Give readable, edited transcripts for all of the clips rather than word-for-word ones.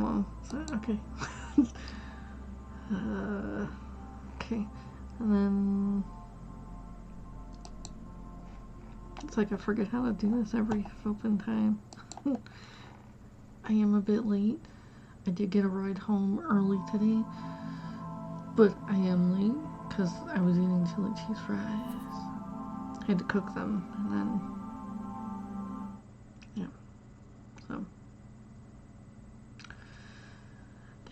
hold on. Okay. Okay. And then... It's like I forget how to do this every flipping time. I am a bit late. I did get a ride home early today. But I am late because I was eating chili cheese fries. I had to cook them and then... Yeah. So...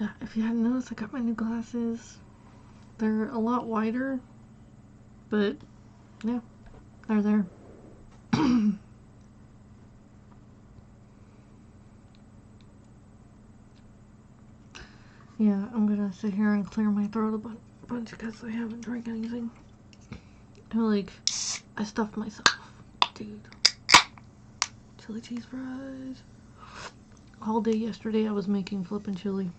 Yeah, if you hadn't noticed, I got my new glasses. They're a lot wider, but yeah, they're there. Yeah, I'm gonna sit here and clear my throat a bunch because I haven't drank anything. I stuffed myself. Dude. Chili cheese fries. All day yesterday I was making flippin' chili.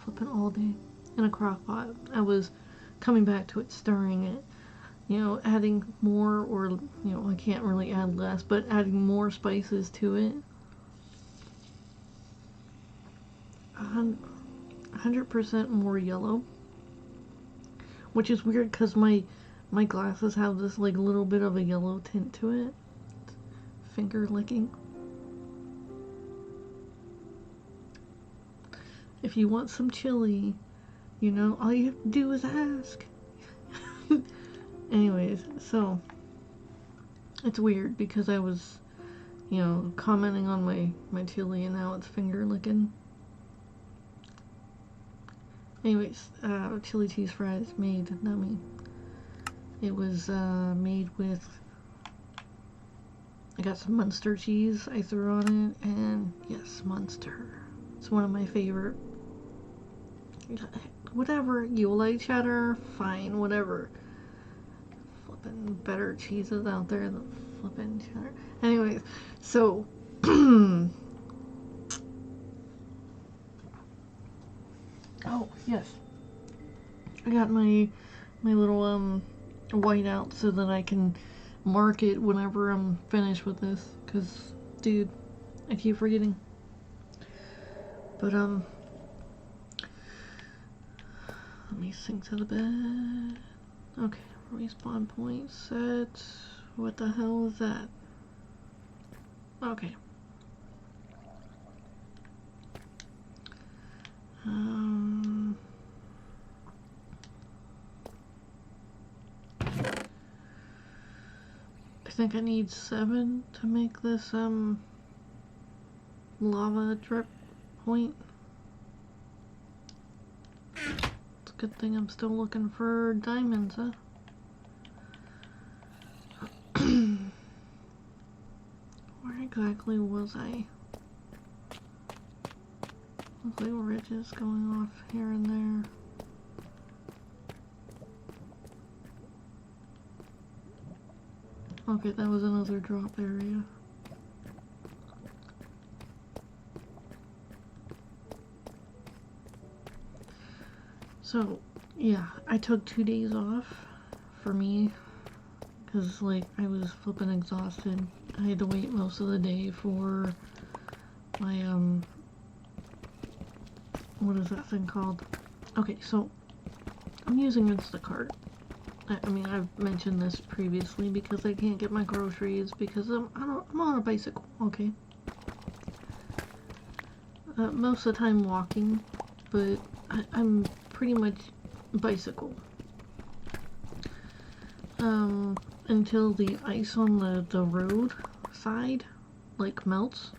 Flippin' all day. In a crock pot. I was coming back to it, stirring it. You know, adding more or, you know, I can't really add less, but adding more spices to it. 100% more yellow. Which is weird because my glasses have this like little bit of a yellow tint to it. Finger licking. If you want some chili, you know, all you have to do is ask. Anyways, so it's weird because I was, you know, commenting on my chili and now it's finger licking. Anyways, chili cheese fries made, not me. It was made with, I got some Munster cheese I threw on it, and yes, Munster. It's one of my favorite. Whatever, you like cheddar, fine, whatever. Flippin' better cheeses out there than flippin' cheddar. Anyways, so oh yes, I got my little whiteout so that I can mark it whenever I'm finished with this. Cause dude, I keep forgetting. But let me sink to the bed. Okay, respawn point set. What the hell is that? Okay. I think I need 7 to make this lava drip point. It's a good thing I'm still looking for diamonds, huh? Where exactly was I? Looks like ridges going off here and there. Okay, that was another drop area. So, yeah, I took 2 days off for me because, like, I was flipping exhausted. I had to wait most of the day for my, what is that thing called? Okay, so I'm using Instacart. I mean, I've mentioned this previously because I can't get my groceries because I'm on a bicycle, okay? Most of the time walking, but I'm pretty much bicycle. Until the ice on the road side, like, melts,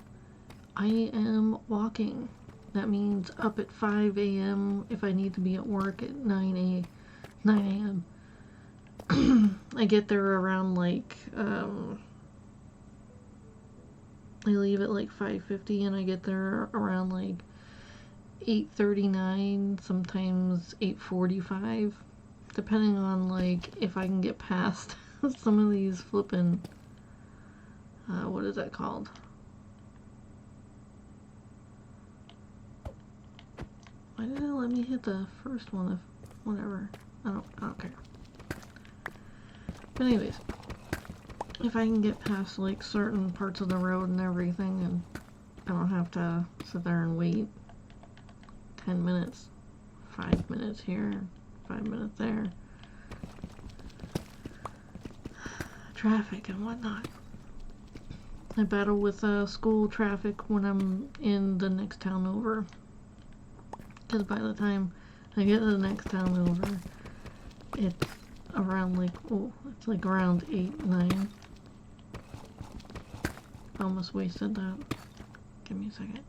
I am walking. That means up at 5 a.m. if I need to be at work at 9 a.m. I get there around like, I leave at like 5:50 and I get there around like 8:39, sometimes 8:45, depending on like if I can get past some of these flippin', what is that called? Why did it let me hit the first one? Whatever. I don't care. But anyways, if I can get past like certain parts of the road and everything, and I don't have to sit there and wait, 10 minutes, 5 minutes here, 5 minutes there. Traffic and whatnot. I battle with school traffic when I'm in the next town over. Because by the time I get to the next town over, it's around like, oh, it's like around 8, 9. Almost wasted that. Give me a second.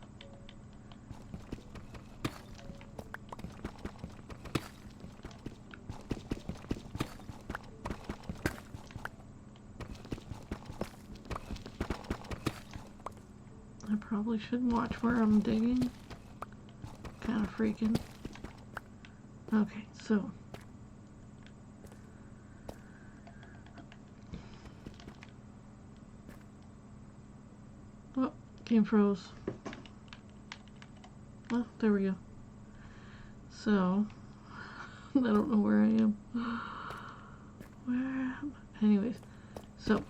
I probably should watch where I'm digging. Kind of freaking. Okay, so. Oh, game froze. Oh, there we go. So, I don't know where I am. Where am I? Anyways, so.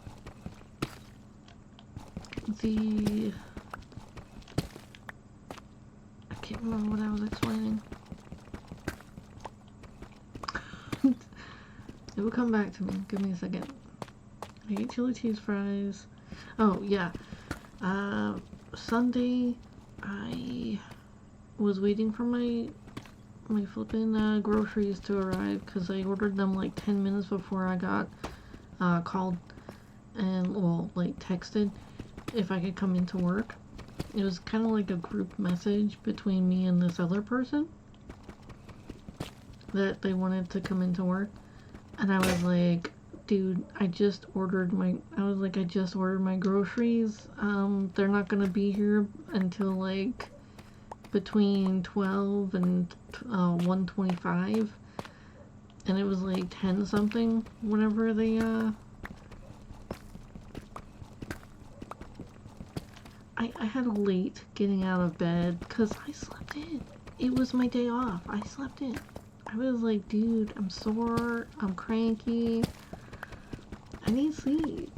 I can't remember what I was explaining. It will come back to me. Give me a second. I ate chili cheese fries. Oh, yeah. Sunday, I was waiting for my flipping groceries to arrive because I ordered them like 10 minutes before I got called and, well, like texted if I could come into work. It was kind of like a group message between me and this other person that they wanted to come into work. And I was like, dude, I just ordered my groceries. They're not gonna be here until like between 12 and 1:25. And it was like 10 something whenever they I had a late getting out of bed because I slept in. It was my day off. I slept in. I was like, dude, I'm sore. I'm cranky. I need sleep.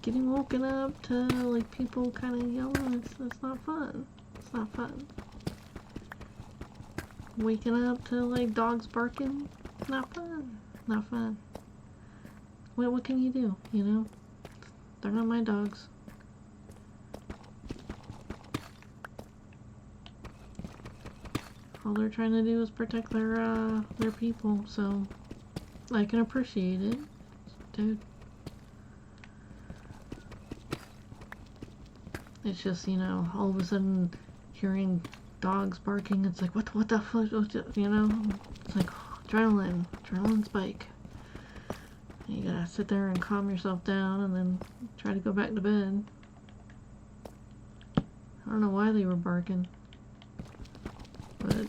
Getting woken up to like people kind of yelling, it's not fun. It's not fun. Waking up to like dogs barking, not fun. Not fun. Well, what can you do, you know? They're not my dogs. All they're trying to do is protect their people, so I can appreciate it, dude. It's just, you know, all of a sudden hearing dogs barking, it's like, what the fuck, you know? It's like, adrenaline spike. You gotta sit there and calm yourself down and then try to go back to bed. I don't know why they were barking. But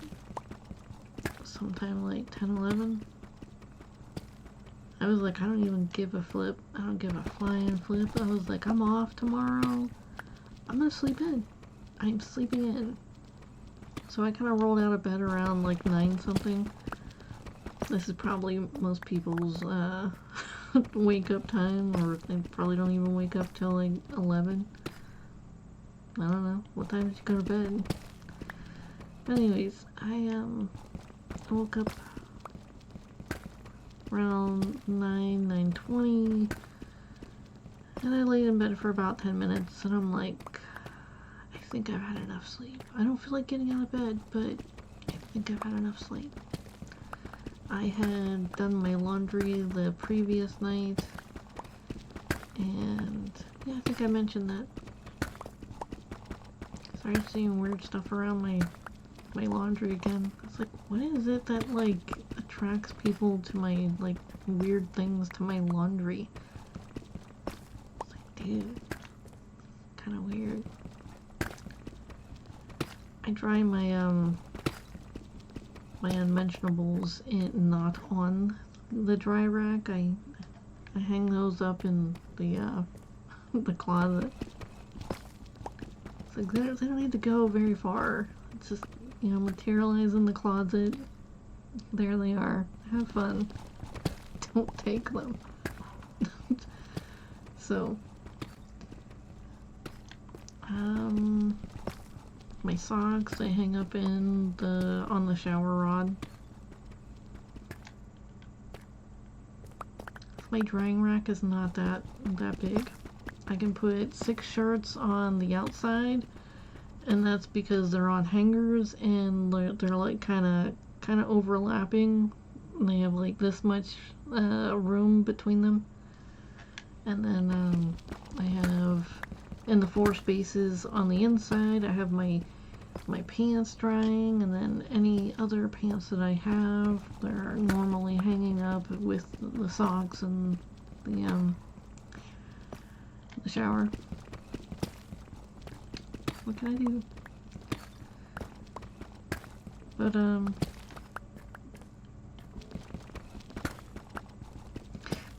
sometime like 10, 11, I was like, I don't even give a flip. I don't give a flying flip. I was like, I'm off tomorrow. I'm gonna sleep in. I'm sleeping in. So I kind of rolled out of bed around like 9 something. This is probably most people's wake up time, or they probably don't even wake up till like 11. I don't know. What time did you go to bed? Anyways, I woke up around 9:20, and I laid in bed for about 10 minutes, and I'm like, I think I've had enough sleep. I don't feel like getting out of bed, but I think I've had enough sleep. I had done my laundry the previous night, and yeah, I think I mentioned that. Started seeing weird stuff around my laundry again. It's like, what is it that like attracts people to my like weird things to my laundry? It's like, dude, kind of weird. I dry my my unmentionables not on the dry rack. I hang those up in the the closet. It's like they don't need to go very far. It's just, you know, materialize in the closet. There they are. Have fun. Don't take them. So, my socks I hang up in on the shower rod. My drying rack is not that big. I can put 6 shirts on the outside, and that's because they're on hangers and they're like kind of overlapping. They have like this much room between them. And then I have in the 4 spaces on the inside, I have my pants drying, and then any other pants that I have, they're normally hanging up with the socks and the shower. What can I do? But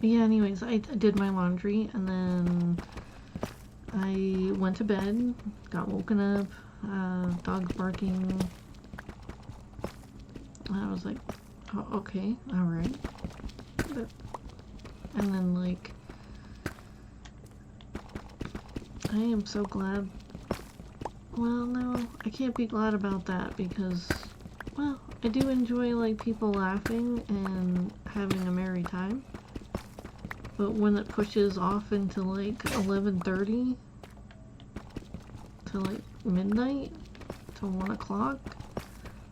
yeah, anyways, I did my laundry, and then I went to bed, got woken up, dogs barking. I was like, oh, okay, alright. And then, like, I am so glad. Well, no, I can't be glad about that because, well, I do enjoy, like, people laughing and having a merry time. But when it pushes off into, like, 11:30 to, like, midnight to 1 o'clock,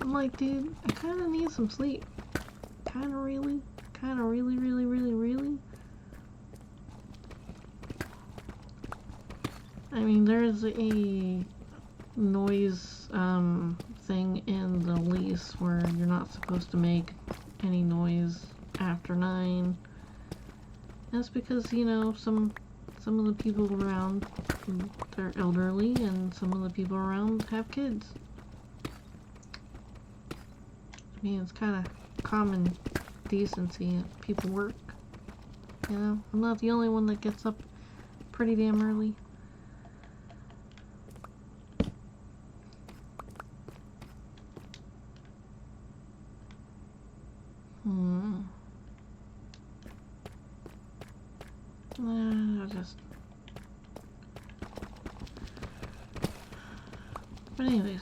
I'm like, dude, I kind of need some sleep. Kind of really, really. I mean, there's a noise thing in the lease where you're not supposed to make any noise after 9. That's because, you know, some of the people around, they're elderly, and some of the people around have kids. I mean, it's kind of common decency. People work, you know. I'm not the only one that gets up pretty damn early. But anyways,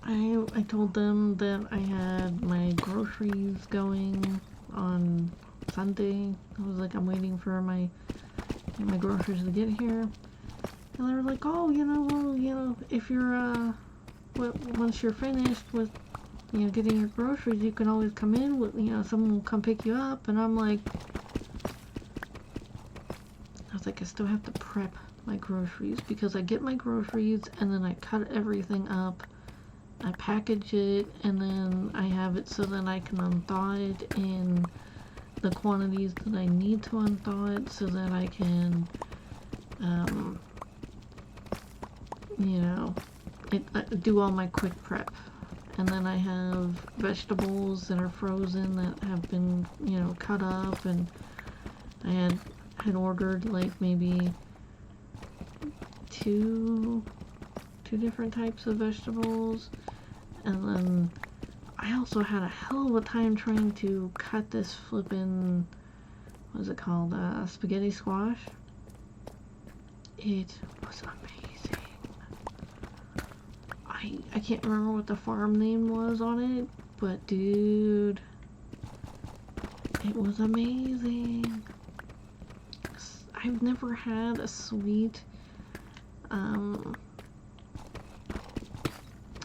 I told them that I had my groceries going on Sunday. I was like, I'm waiting for my groceries to get here. And they were like, oh, you know, well, you know, if you're, once you're finished with, you know, getting your groceries, you can always come in with, you know, someone will come pick you up. And I'm like, I still have to prep my groceries because I get my groceries and then I cut everything up, I package it, and then I have it so that I can unthaw it in the quantities that I need to unthaw it so that I can, you know, do all my quick prep. And then I have vegetables that are frozen that have been, you know, cut up, and I had ordered like maybe two different types of vegetables, and then I also had a hell of a time trying to cut this flippin', what is it called, spaghetti squash. It was amazing. I can't remember what the farm name was on it, but dude, it was amazing. I've never had a sweet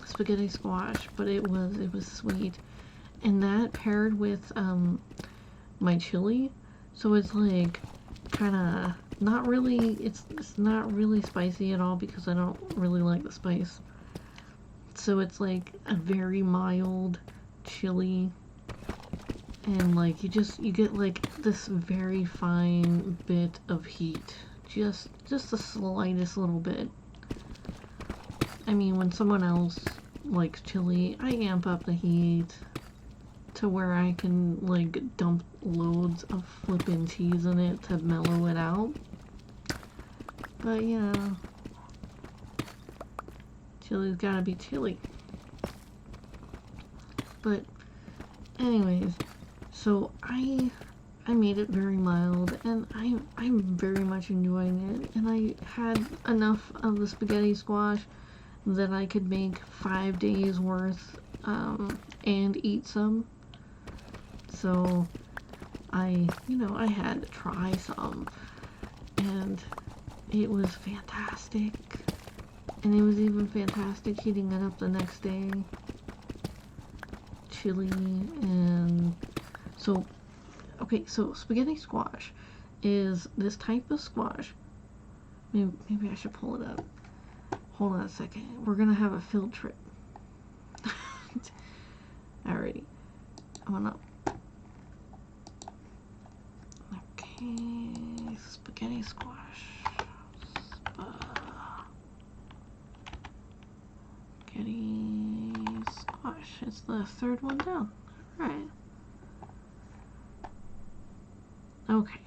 spaghetti squash, but it was sweet, and that paired with my chili, so it's like kind of not really, it's not really spicy at all because I don't really like the spice, so it's like a very mild chili. And like you get like this very fine bit of heat, just the slightest little bit. I mean, when someone else likes chili, I amp up the heat to where I can like dump loads of flippin' cheese in it to mellow it out. But you know, chili's gotta be chili. But anyways, so I made it very mild, and I'm very much enjoying it, and I had enough of the spaghetti squash that I could make 5 days worth and eat some. So I had to try some, and it was fantastic. And it was even fantastic heating it up the next day. Chili. And so, okay, so spaghetti squash is this type of squash. Maybe I should pull it up. Hold on a second. We're gonna have a field trip. Alrighty. I'm gonna. Okay, spaghetti squash. Spaghetti squash. It's the third one down. Alright. Okay,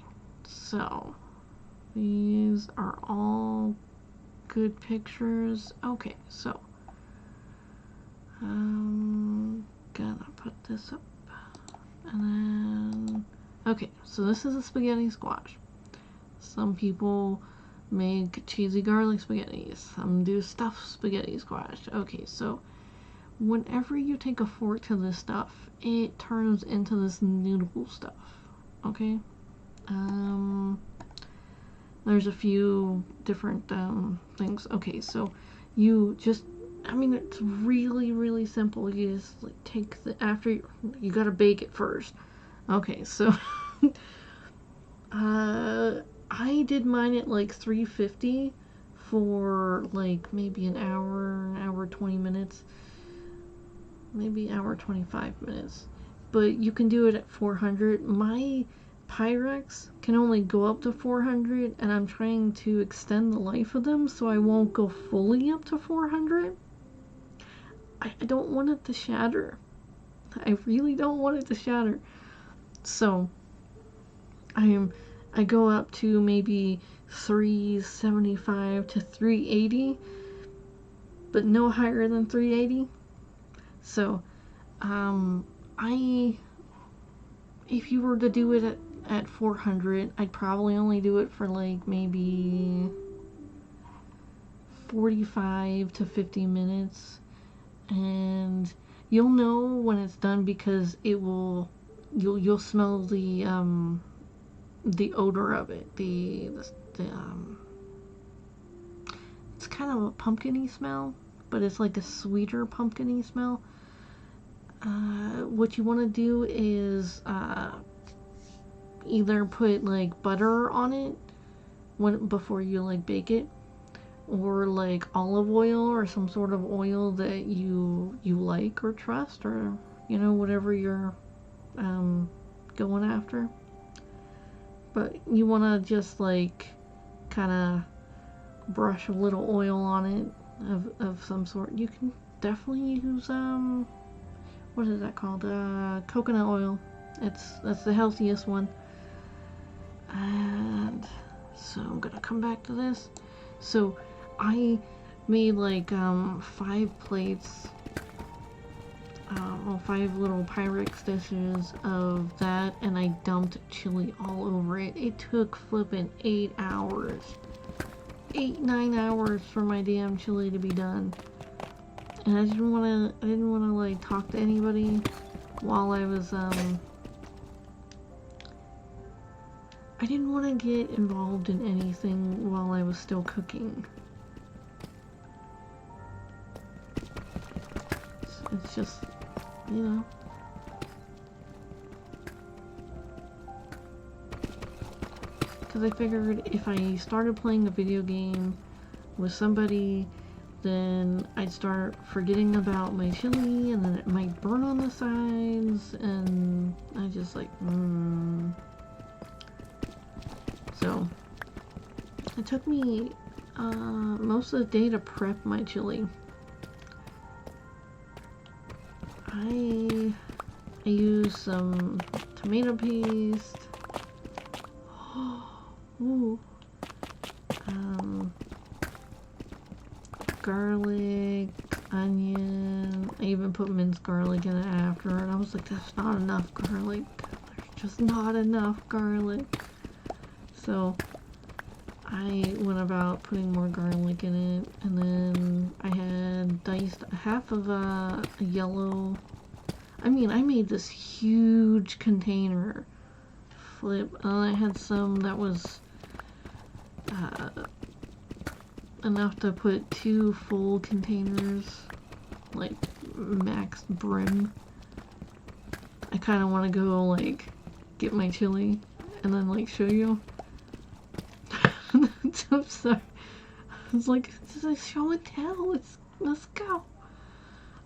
so these are all good pictures. Okay, so I'm gonna put this up, and then okay, so this is a spaghetti squash. Some people make cheesy garlic spaghetti, some do stuffed spaghetti squash. Okay, so whenever you take a fork to this stuff, it turns into this noodle stuff. Okay, there's a few different things. Okay, so you just, I mean, it's really, really simple. You just like take the, after you gotta bake it first. Okay, so I did mine at like 350 for like maybe an hour 20 minutes, maybe hour 25 minutes. But you can do it at 400. My Pyrex can only go up to 400, and I'm trying to extend the life of them so I won't go fully up to 400. I don't want it to shatter. I really don't want it to shatter. So I go up to maybe 375 to 380, but no higher than 380. So if you were to do it at 400, I'd probably only do it for like maybe 45 to 50 minutes, and you'll know when it's done because it will, you'll smell the odor of it. It's kind of a pumpkin-y smell, but it's like a sweeter pumpkin-y smell. What you want to do is either put like butter on it before you like bake it, or like olive oil or some sort of oil that you like or trust, or whatever you're going after. But you want to just like kind of brush a little oil on it of some sort. You can definitely use what is that called? Coconut oil. That's the healthiest one. And so I'm gonna come back to this. So I made like 5 plates, 5 little Pyrex dishes of that, and I dumped chili all over it. It took flipping 8 hours. 8-9 hours for my damn chili to be done. And I didn't wanna like talk to anybody while I was I didn't want to get involved in anything while I was still cooking. It's just, because I figured if I started playing a video game with somebody, then I'd start forgetting about my chili, and then it might burn on the sides, and I just like, So, it took me most of the day to prep my chili. I used some tomato paste. Ooh. Garlic, onion. I even put minced garlic in it after, and I was like, that's not enough garlic. There's just not enough garlic. So I went about putting more garlic in it, and then I had spiced half of a yellow. I mean, I made this huge container flip, and I had some that was enough to put 2 full containers, like max brim. I kind of want to go like get my chili and then like show you. I'm sorry. It's like, this is a show and tell. Let's go.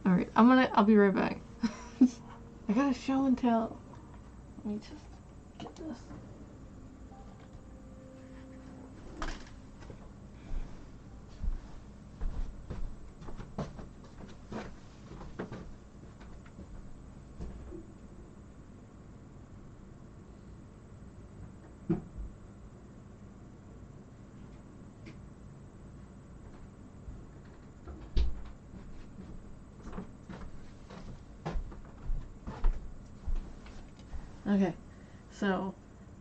Alright, I'll be right back. I gotta show and tell. Let me just get this. Okay, so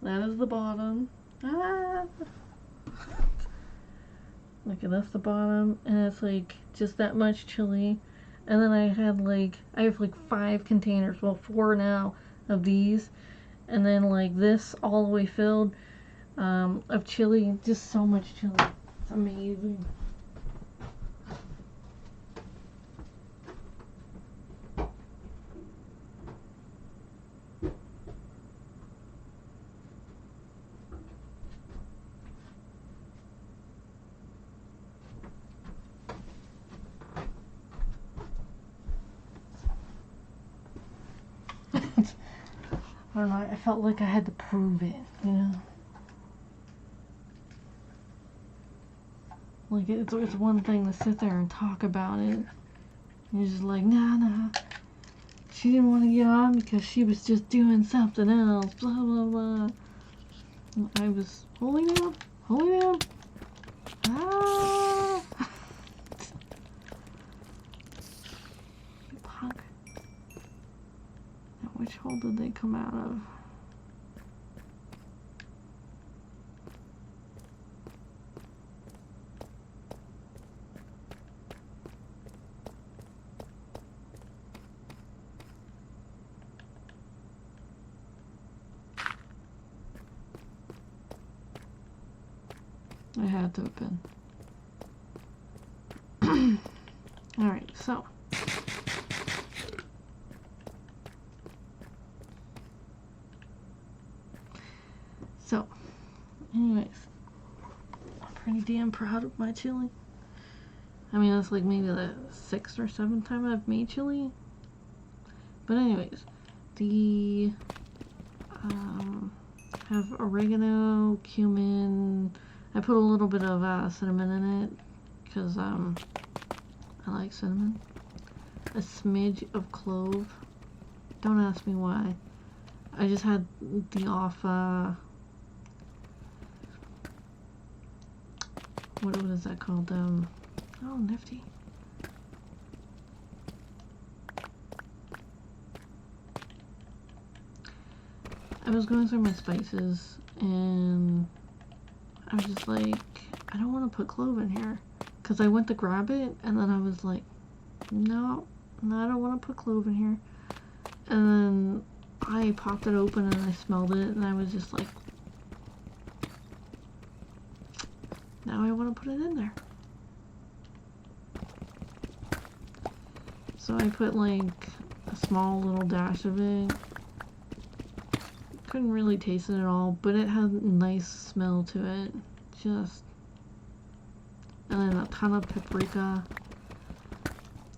that is the bottom. Ah! Okay, that's the bottom, and it's like just that much chili. And then I have like 5 containers, well 4 now of these, and then like this all the way filled of chili. Just so much chili. It's amazing. I don't know, I felt like I had to prove it, you know? Like, it's one thing to sit there and talk about it. You're just like, nah. She didn't want to get on because she was just doing something else, blah, blah, blah. And I was holding him. Ah! Fuck. Now, which hole did they come out of? I had to have been. Alright, so. Anyways. I'm pretty damn proud of my chili. I mean, that's like maybe the 6th or 7th time I've made chili. But anyways, the have oregano, cumin. I put a little bit of cinnamon in it because I like cinnamon. A smidge of clove. Don't ask me why. I just had the off what is that called? Oh, nifty. I was going through my spices and I was just like, I don't want to put clove in here. Because I went to grab it and then I was like, no, I don't want to put clove in here. And then I popped it open and I smelled it and I was just like, now I want to put it in there. So I put like a small little dash of it. Couldn't really taste it at all, but it had a nice smell to it. Just, and then a ton of paprika.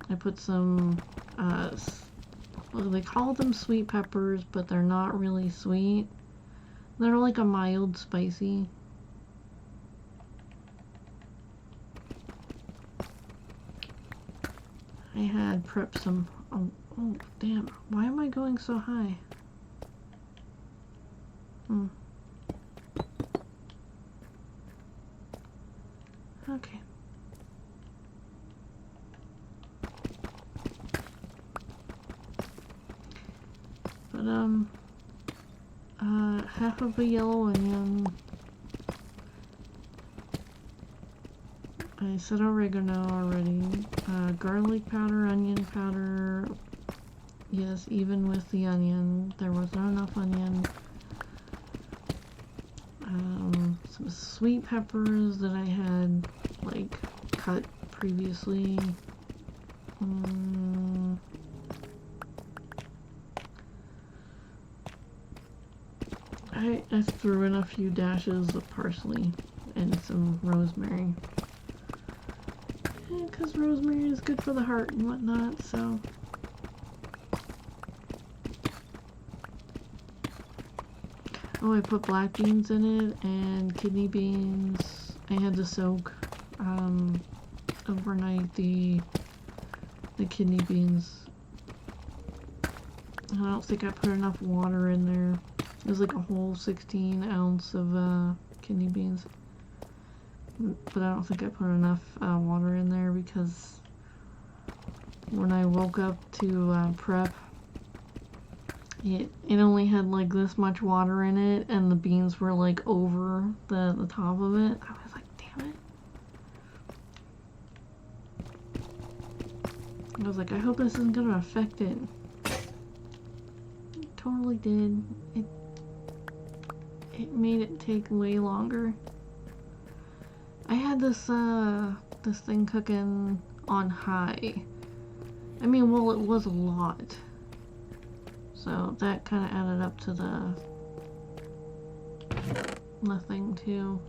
I put some, well, they call them sweet peppers, but they're not really sweet. They're like a mild spicy. I had prepped some, oh damn, why am I going so high? Okay. But, half of a yellow onion. I said oregano already. Garlic powder, onion powder. Yes, even with the onion, there was not enough onion. Some sweet peppers that I had, like, cut previously. I threw in a few dashes of parsley and some rosemary. Because rosemary is good for the heart and whatnot, so. Oh, I put black beans in it and kidney beans. I had to soak overnight the kidney beans. I don't think I put enough water in there. It was like a whole 16 ounce of kidney beans. But I don't think I put enough water in there because when I woke up to prep, it only had like this much water in it, and the beans were like over the top of it. I was like, damn it. I was like, I hope this isn't gonna affect it. It totally did. It made it take way longer. I had this this thing cooking on high. I mean, well, it was a lot. So that kind of added up to the thing too.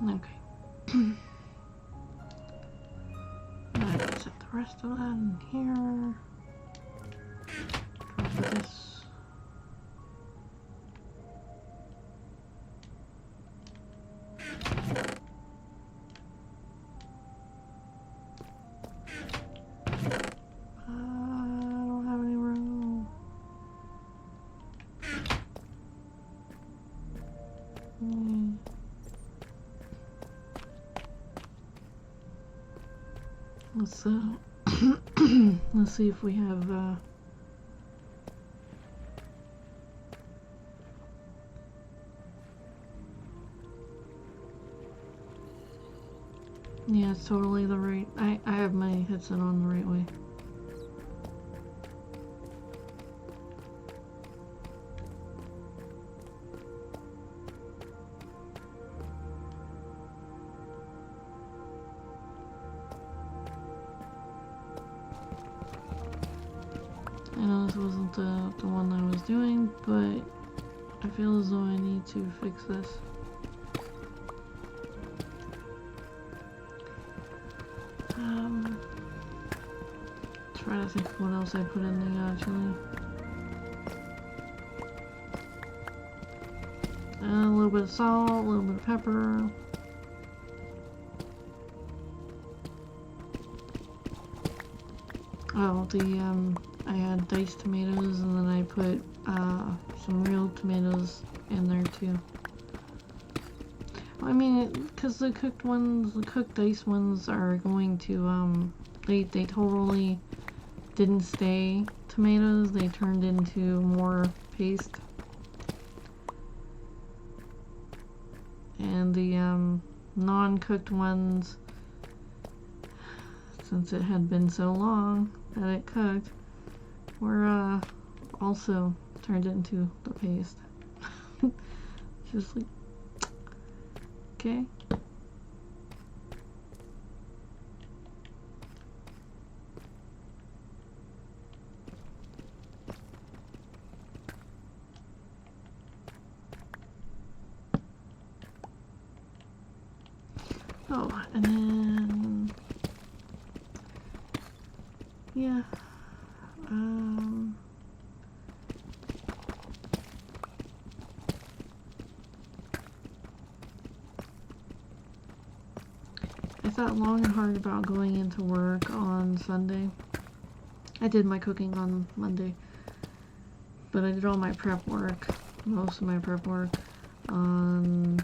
Okay. Alright, set the rest of that in here. Cover this. I don't have any room. Let's see if we have yeah, it's totally the right. I have my headset on the right way. I know this wasn't the one I was doing, but I feel as though I need to fix this. Trying to think of what else I put in the chili. A little bit of salt, a little bit of pepper. Oh, I had diced tomatoes, and then I put some real tomatoes in there too. I mean, because the cooked ones, the cooked diced ones are going to, they totally didn't stay tomatoes, they turned into more paste. And the non-cooked ones, since it had been so long that it cooked, were also turned into the paste. Just like, okay. Oh, and then, yeah, I thought long and hard about going into work on Sunday. I did my cooking on Monday, but I did all my prep work, most of my prep work, on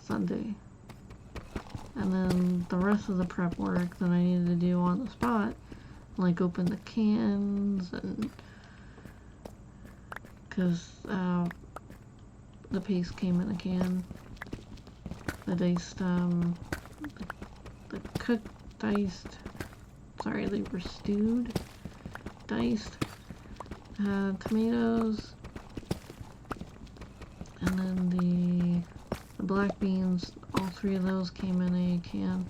Sunday. And then the rest of the prep work that I needed to do on the spot, like open the cans, and because the paste came in a can. The diced, the cooked diced, sorry, they were stewed, diced tomatoes, and then the black beans, all three of those came in a can.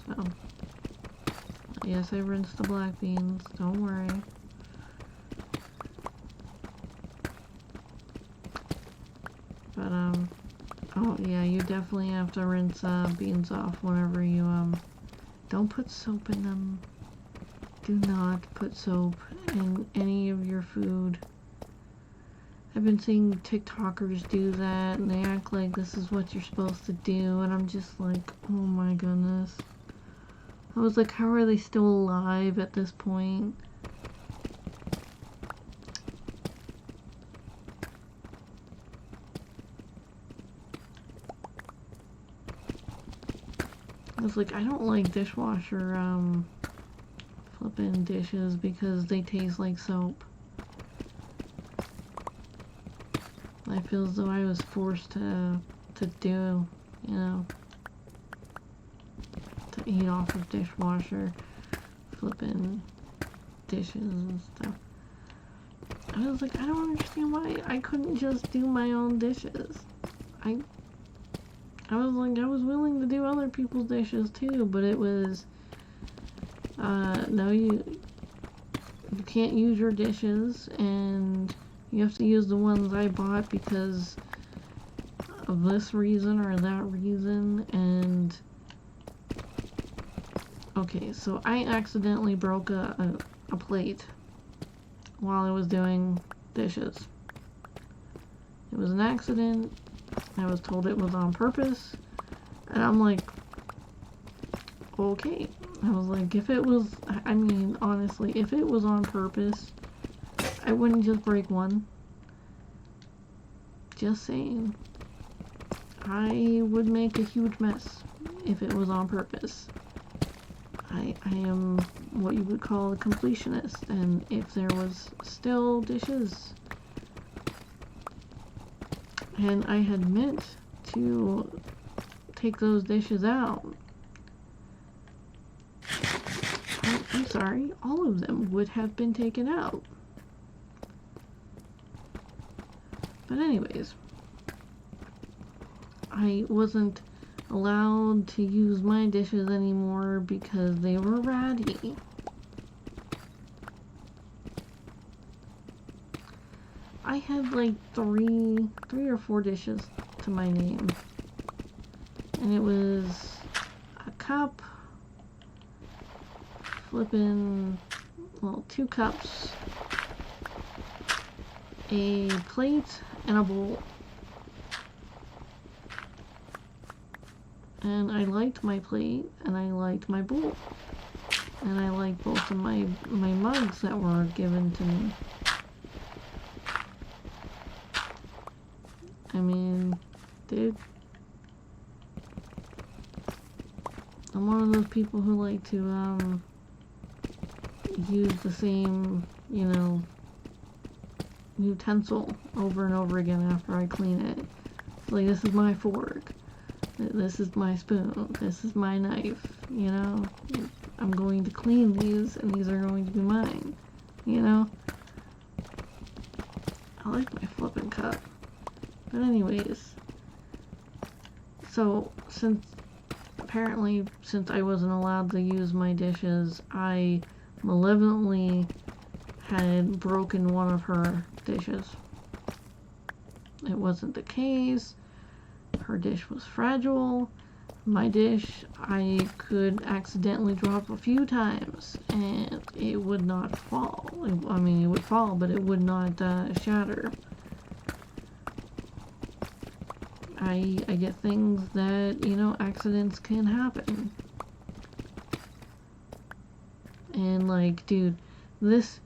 So, yes, I rinsed the black beans, don't worry. But, oh yeah, you definitely have to rinse beans off whenever you, don't put soap in them. Do not put soap in any of your food. I've been seeing TikTokers do that, and they act like this is what you're supposed to do, and I'm just like, oh my goodness. I was like, how are they still alive at this point? I was like, I don't like dishwasher, flipping dishes because they taste like soap. I feel as though I was forced to do, you know, to eat off of dishwasher flipping dishes and stuff. I was like, I don't understand why I couldn't just do my own dishes. I was like, I was willing to do other people's dishes too, but it was, no, you can't use your dishes, and you have to use the ones I bought because of this reason or that reason. And okay, so I accidentally broke a plate while I was doing dishes. It was an accident. I was told it was on purpose, and I'm like, okay. I was like, if it was, I mean, honestly, if it was on purpose, I wouldn't just break one. Just saying. I would make a huge mess if it was on purpose. I am what you would call a completionist, and if there was still dishes and I had meant to take those dishes out, I'm sorry, all of them would have been taken out. But anyways, I wasn't allowed to use my dishes anymore because they were ratty. I had like three or four dishes to my name, and it was a cup, flipping, well, 2 cups, a plate, and a bowl. And I liked my plate, and I liked my bowl, and I liked both of my mugs that were given to me. I mean, dude, I'm one of those people who like to use the same, you know, utensil over and over again after I clean it. It's like, this is my fork, this is my spoon, this is my knife, you know? I'm going to clean these, and these are going to be mine, you know? I like my flipping cup. But anyways, so since I wasn't allowed to use my dishes, I malevolently had broken one of her dishes. It wasn't the case. Her dish was fragile. My dish, I could accidentally drop a few times and it would not fall. I mean, it would fall, but it would not shatter. I get things that, you know, accidents can happen. And like, dude, this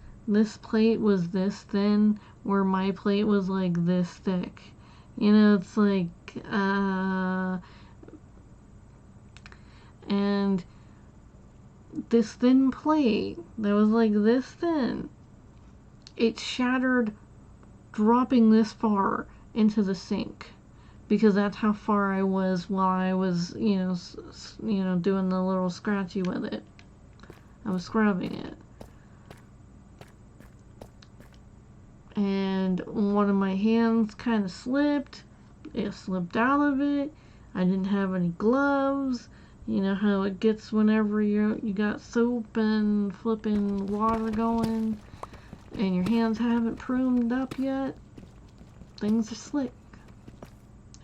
plate was this thin, where my plate was like this thick. You know, it's like, and this thin plate that was like this thin, it shattered dropping this far into the sink, because that's how far I was while I was, you know, doing the little scratchy with it. I was scrubbing it. And one of my hands kind of slipped. It slipped out of it. I didn't have any gloves. You know how it gets whenever you got soap and flipping water going and your hands haven't pruned up yet. Things are slick.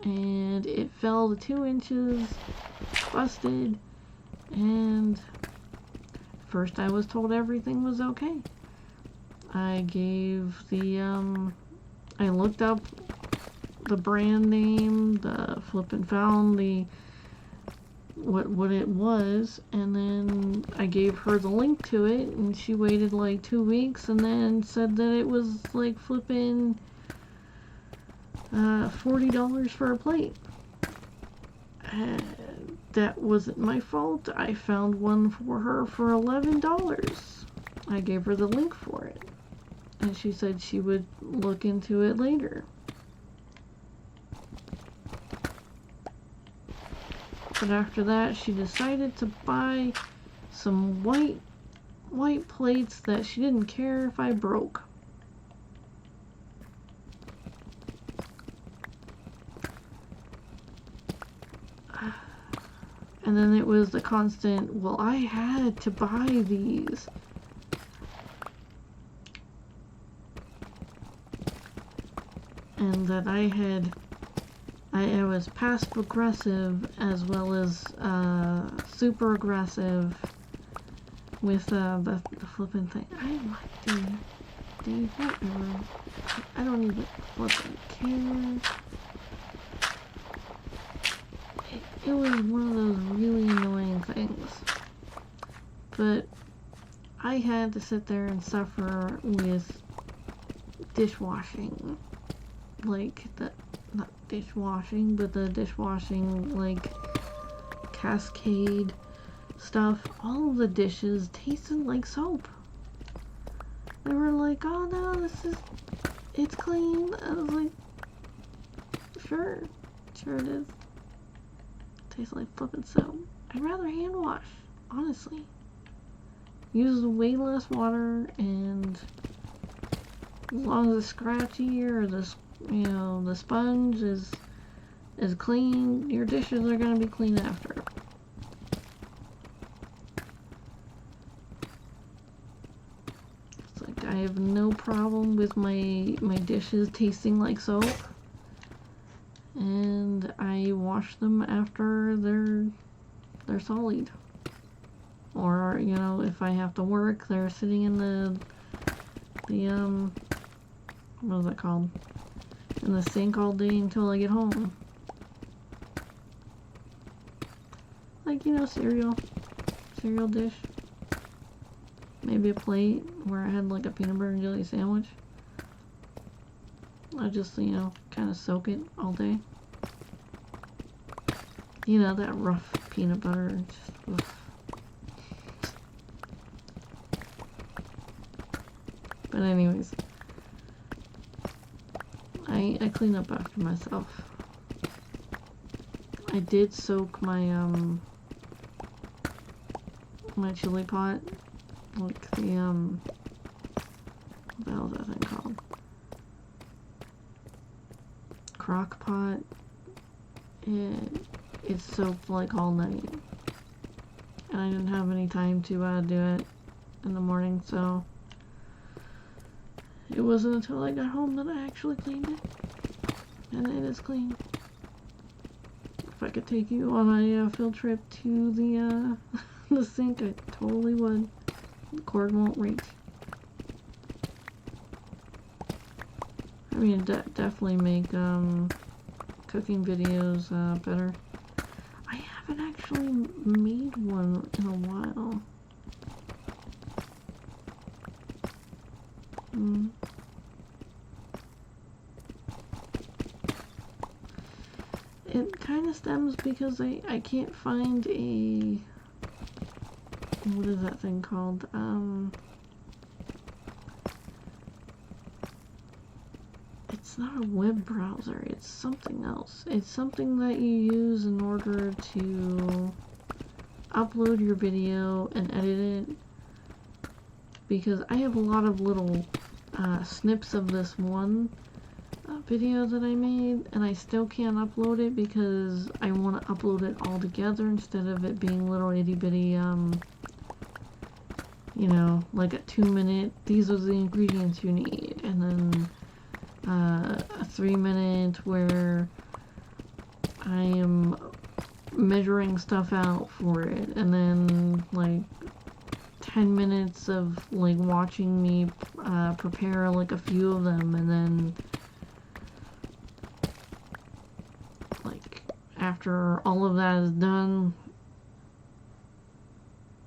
And it fell to 2 inches, busted, and first I was told everything was okay. I gave the, I looked up the brand name, the flippin' found the, what it was, and then I gave her the link to it, and she waited like 2 weeks and then said that it was like flippin' $40 for a plate. That wasn't my fault. I found one for her for $11. I gave her the link for it, and she said she would look into it later. But after that, she decided to buy some white plates that she didn't care if I broke. And then it was the constant, well, I had to buy these. And that I was passive aggressive as well as super aggressive with the flipping thing. I'm like, dude, whatever. I don't even flipping care. It was one of those really annoying things. But I had to sit there and suffer with dishwashing. Like, not dishwashing, but the dishwashing, like, Cascade stuff. All of the dishes tasted like soap. They were like, oh no, it's clean. I was like, sure it is. Tastes like flippin' soap. I'd rather hand wash, honestly. Use way less water, and as long as the scratchy or the sponge is clean, your dishes are gonna be clean after. It's like I have no problem with my dishes tasting like soap. And I wash them after they're solid. Or, you know, if I have to work, they're sitting in the what is that called? In the sink all day until I get home. Like, you know, cereal dish. Maybe a plate where I had like a peanut butter and jelly sandwich. I just, you know, kind of soak it all day. You know, that rough peanut butter, just, oof. But anyways, I clean up after myself. I did soak my, my chili pot, like the, what the hell is that thing called? Crock pot. It's soaked like all night, and I didn't have any time to do it in the morning, so it wasn't until I got home that I actually cleaned it, and it is clean. If I could take you on a field trip to the the sink, I totally would. The cord won't reach. I mean, definitely make cooking videos better. I haven't actually made one in a while. It kind of stems because I can't find a... What is that thing called? It's not a web browser, it's something else. It's something that you use in order to upload your video and edit it. Because I have a lot of little snips of this one video that I made, and I still can't upload it because I want to upload it all together instead of it being little itty bitty, you know, like a 2-minute, these are the ingredients you need, and then a 3-minute where I am measuring stuff out for it, and then like 10 minutes of like watching me prepare like a few of them, and then like after all of that is done,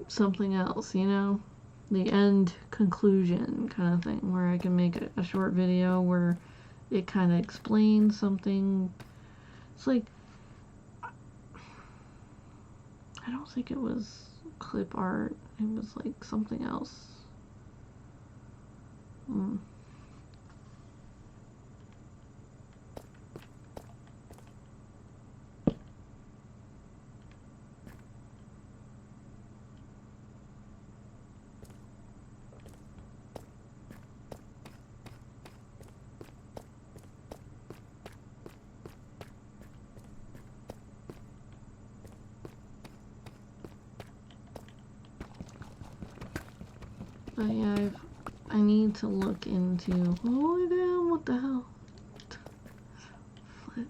something else, you know, the end conclusion kind of thing, where I can make a short video where it kind of explains something. It's like, I don't think it was clip art, it was like something else. But yeah, I need to look into... Holy damn, what the hell? Flip.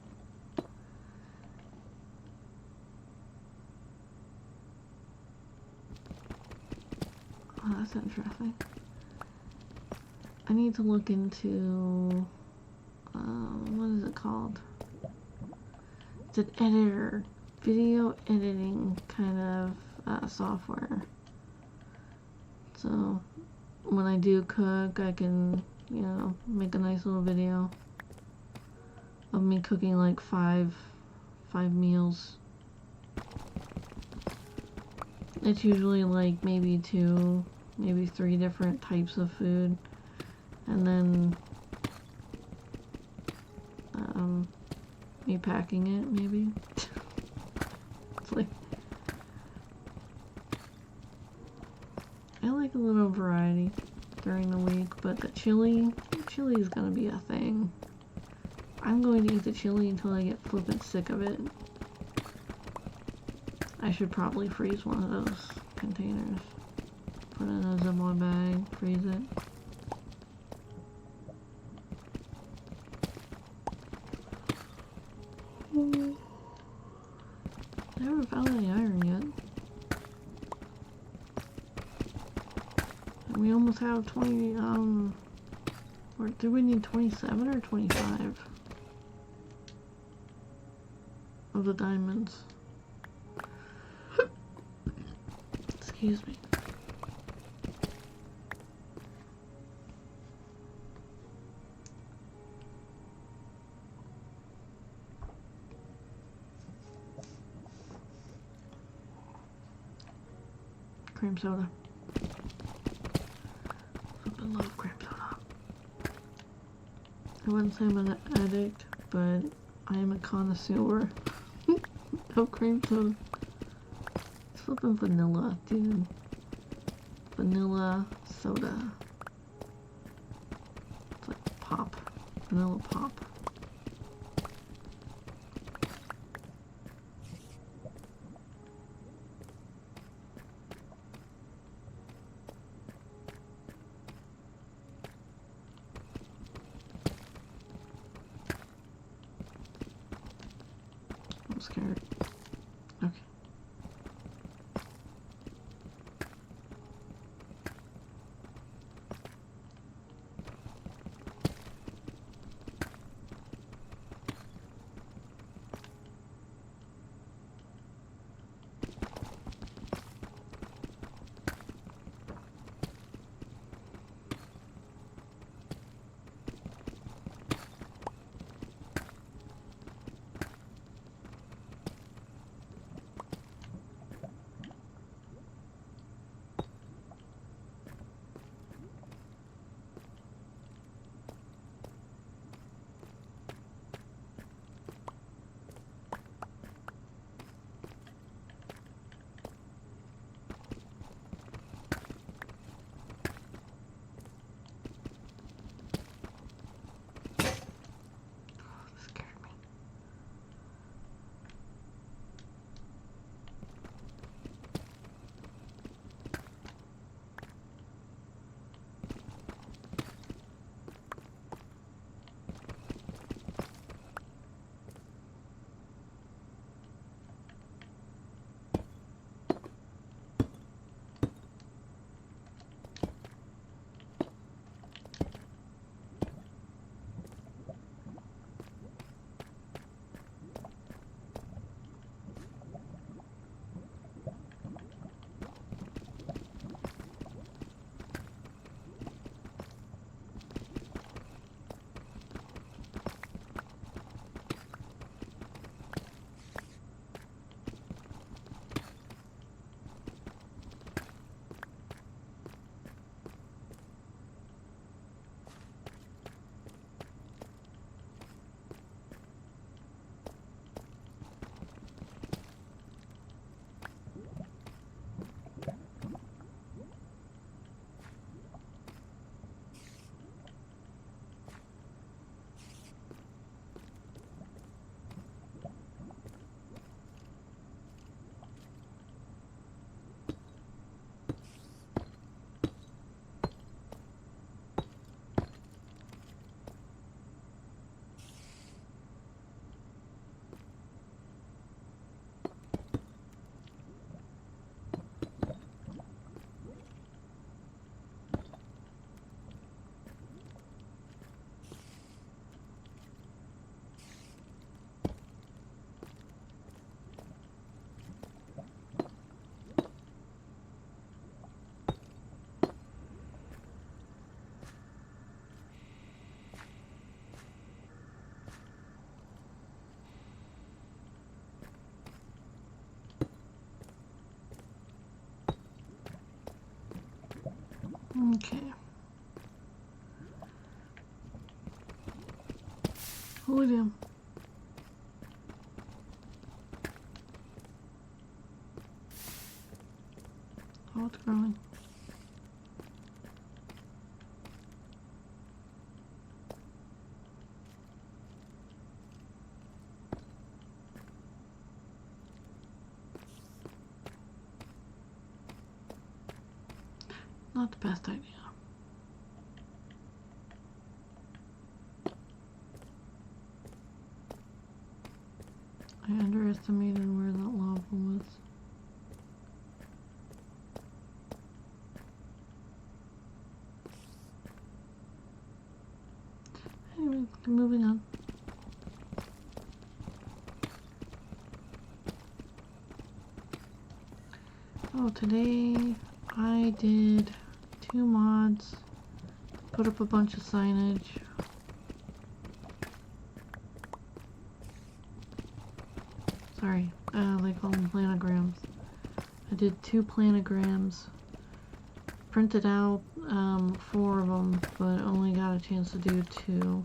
Oh, that's interesting. I need to look into... what is it called? It's an editor. Video editing kind of software. So when I do cook, I can, you know, make a nice little video of me cooking like five meals. It's usually like maybe 2, maybe 3 different types of food, and then me packing it maybe. It's like, I like a little variety during the week, but the chili is gonna be a thing. I'm going to eat the chili until I get flippin' sick of it. I should probably freeze one of those containers. Put it in a Ziploc bag, freeze it. I haven't found any iron yet. We almost have 20, or do we need 27 or 25 of the diamonds? Excuse me. Cream soda. I love cream soda. I wouldn't say I'm an addict, but I am a connoisseur of cream soda. It's flipping vanilla, dude. Vanilla soda. It's like pop. Vanilla pop. I'm scared. Okay. Oh damn. Oh, it's growing. Not the best idea. I underestimated where that lava was. Anyway, moving on. Oh, today I did 2 mods, put up a bunch of signage. Sorry, they call them planograms. I did 2 planograms, printed out 4 of them, but only got a chance to do 2.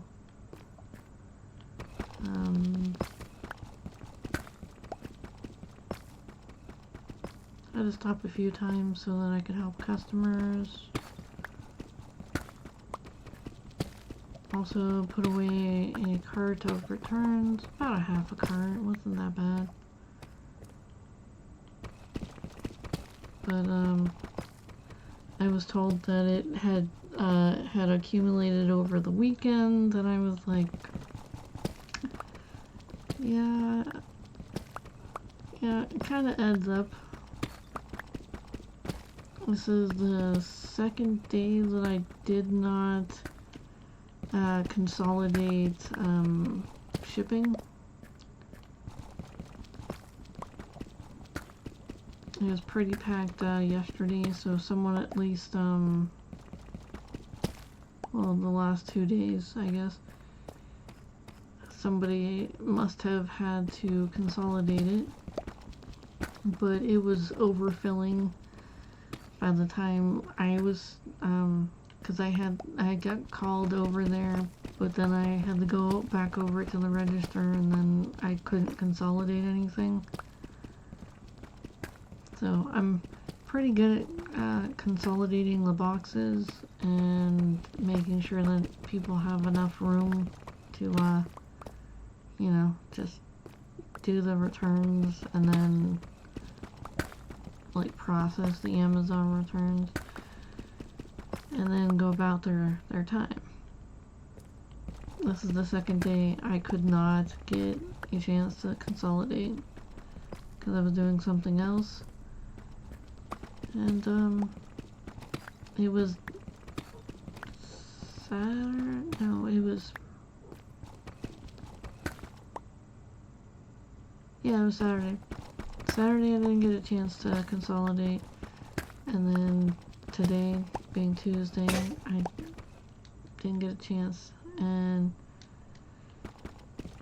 I had to stop a few times so that I could help customers. Also put away a cart of returns, about a half a cart, wasn't that bad. But I was told that it had accumulated over the weekend, and I was like, yeah, it kind of adds up. This is the 2nd day that I did not consolidate shipping. It was pretty packed yesterday, so someone at least, well, the last 2 days, I guess, somebody must have had to consolidate it, but it was overfilling by the time I was, because I got called over there, but then I had to go back over to the register, and then I couldn't consolidate anything. So I'm pretty good at consolidating the boxes and making sure that people have enough room to, you know, just do the returns and then like process the Amazon returns and then go about their time. This is the 2nd day I could not get a chance to consolidate because I was doing something else. And it was Saturday, no, it was, yeah, it was Saturday. Saturday I didn't get a chance to consolidate, and then today, being Tuesday, I didn't get a chance, and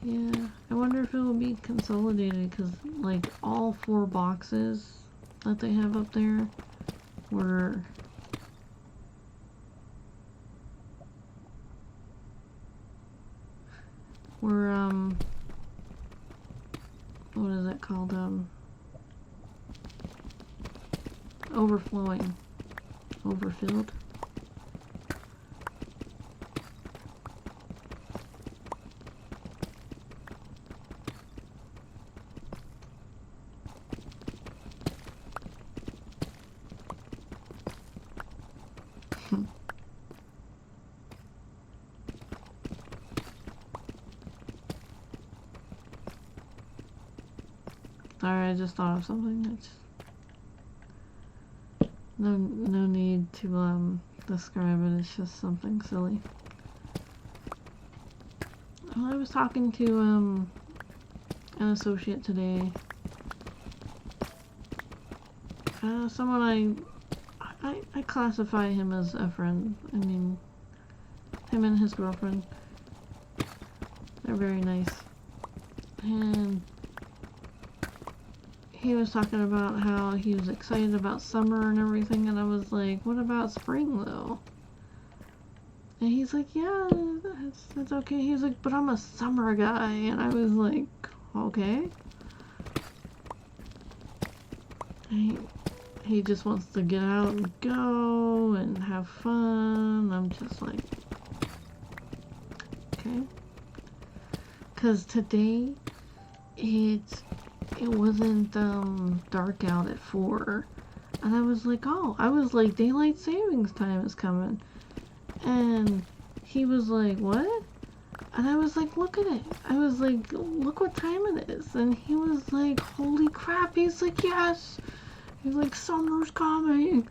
yeah, I wonder if it will be consolidated, because like all 4 boxes that they have up there were what is it called, overflowing, overfilled. Sorry, I just thought of something. It's no need to describe it. It's just something silly. I was talking to an associate today. Someone I classify him as a friend. I mean, him and his girlfriend. They're very nice. And he was talking about how he was excited about summer and everything, and I was like, what about spring though? And he's like, yeah, that's okay. He's like, but I'm a summer guy, and I was like, okay. He just wants to get out and go and have fun. I'm just like, okay. Cause today it wasn't dark out at 4, and I was like, oh, I was like, daylight savings time is coming, and he was like, what? And I was like, look at it. I was like, look what time it is. And he was like, holy crap. He's like, yes. He's like, summer's coming.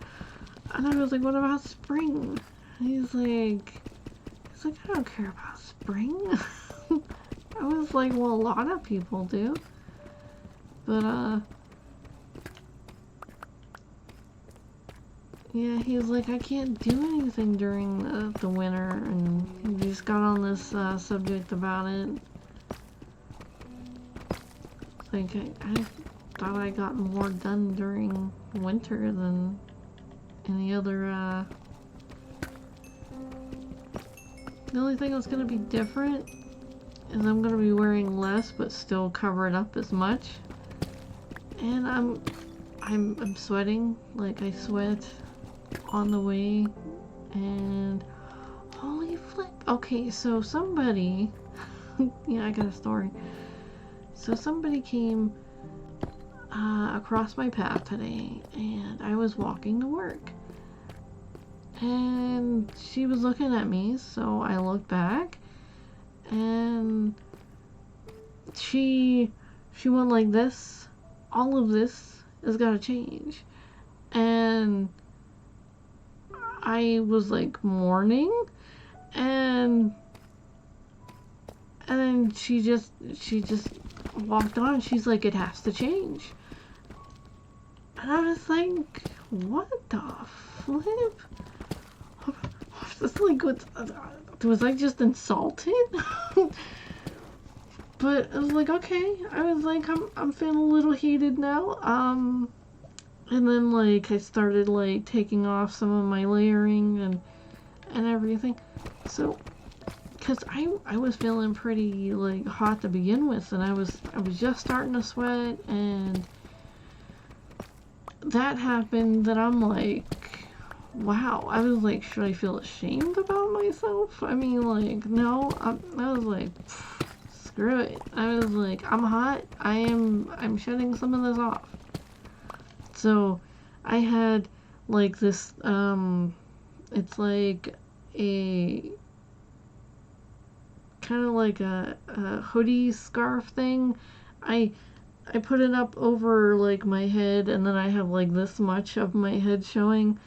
And I was like, what about spring? And he's like, I don't care about spring. I was like, well, a lot of people do. But, yeah, he was like, I can't do anything during the winter, and he just got on this subject about it. Like, I thought I got more done during winter than any other, The only thing that's gonna be different is I'm gonna be wearing less, but still covered up as much. And I'm sweating, like I sweat on the way, and holy flip. Okay, so somebody, yeah, I got a story. So somebody came across my path today, and I was walking to work, and she was looking at me, so I looked back, and she went like this. All of this has got to change. And I was like mourning, and then she just walked on. She's like, it has to change. And I was like, what the flip? Like, was I just insulted? But I was like, okay. I was like, I'm feeling a little heated now. And then like I started like taking off some of my layering and everything. So, cause I was feeling pretty like hot to begin with, and I was just starting to sweat, and that happened. That I'm like, wow. I was like, should I feel ashamed about myself? I mean, like, no. I was like, screw it. I was like, I'm hot. I'm shedding some of this off. So I had like this, it's like a kind of like a hoodie scarf thing. I put it up over like my head, and then I have like this much of my head showing,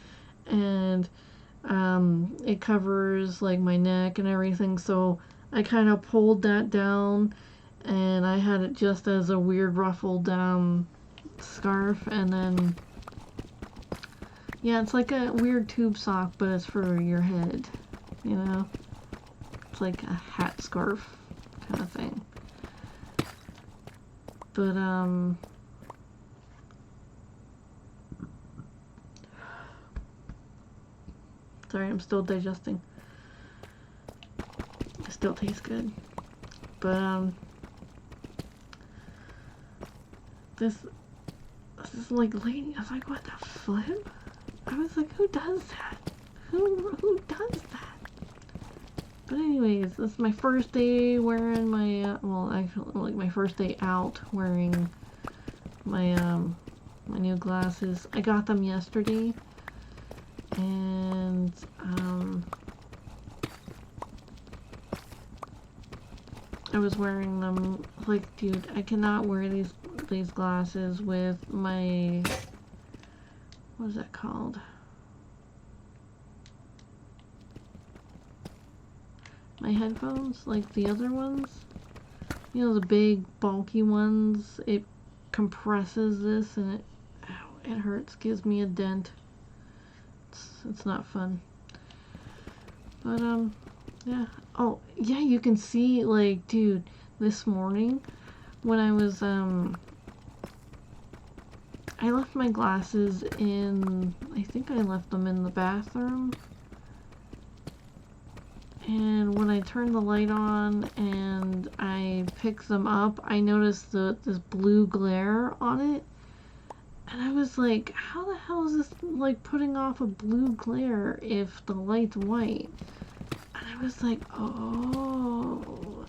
and it covers like my neck and everything. So I kind of pulled that down, and I had it just as a weird ruffled scarf, and then yeah, it's like a weird tube sock, but it's for your head, you know? It's like a hat scarf kind of thing. But sorry, I'm still digesting. It still tastes good. But this like lady, I was like, what the flip? I was like, who does that? Who does that? But anyways, this is my first day wearing my well, actually, like my first day out wearing my my new glasses. I got them yesterday, and I was wearing them. Like, dude, I cannot wear these glasses with my, what is that called? My headphones, like the other ones. You know, the big bulky ones. It compresses this, and it hurts. Gives me a dent. It's not fun. But yeah. Oh yeah, you can see, like, dude, this morning when I was I left my glasses in, I think I left them in the bathroom. And when I turned the light on and I picked them up, I noticed this blue glare on it. And I was like, how the hell is this like putting off a blue glare if the light's white? And I was like, oh.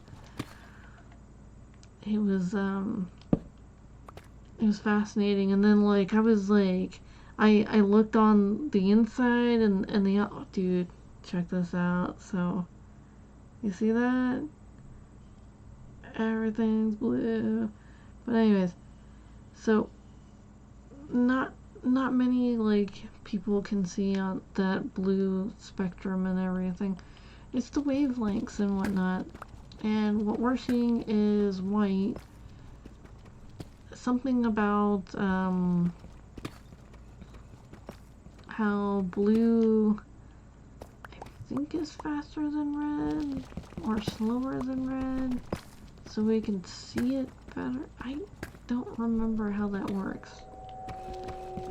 It was fascinating. And then like I was like, I looked on the inside and the, oh, dude, check this out. So you see that? Everything's blue. But anyways, so not many like people can see on that blue spectrum and everything. It's the wavelengths and whatnot. And what we're seeing is white. Something about how blue, I think, is faster than red or slower than red, so we can see it better. I don't remember how that works,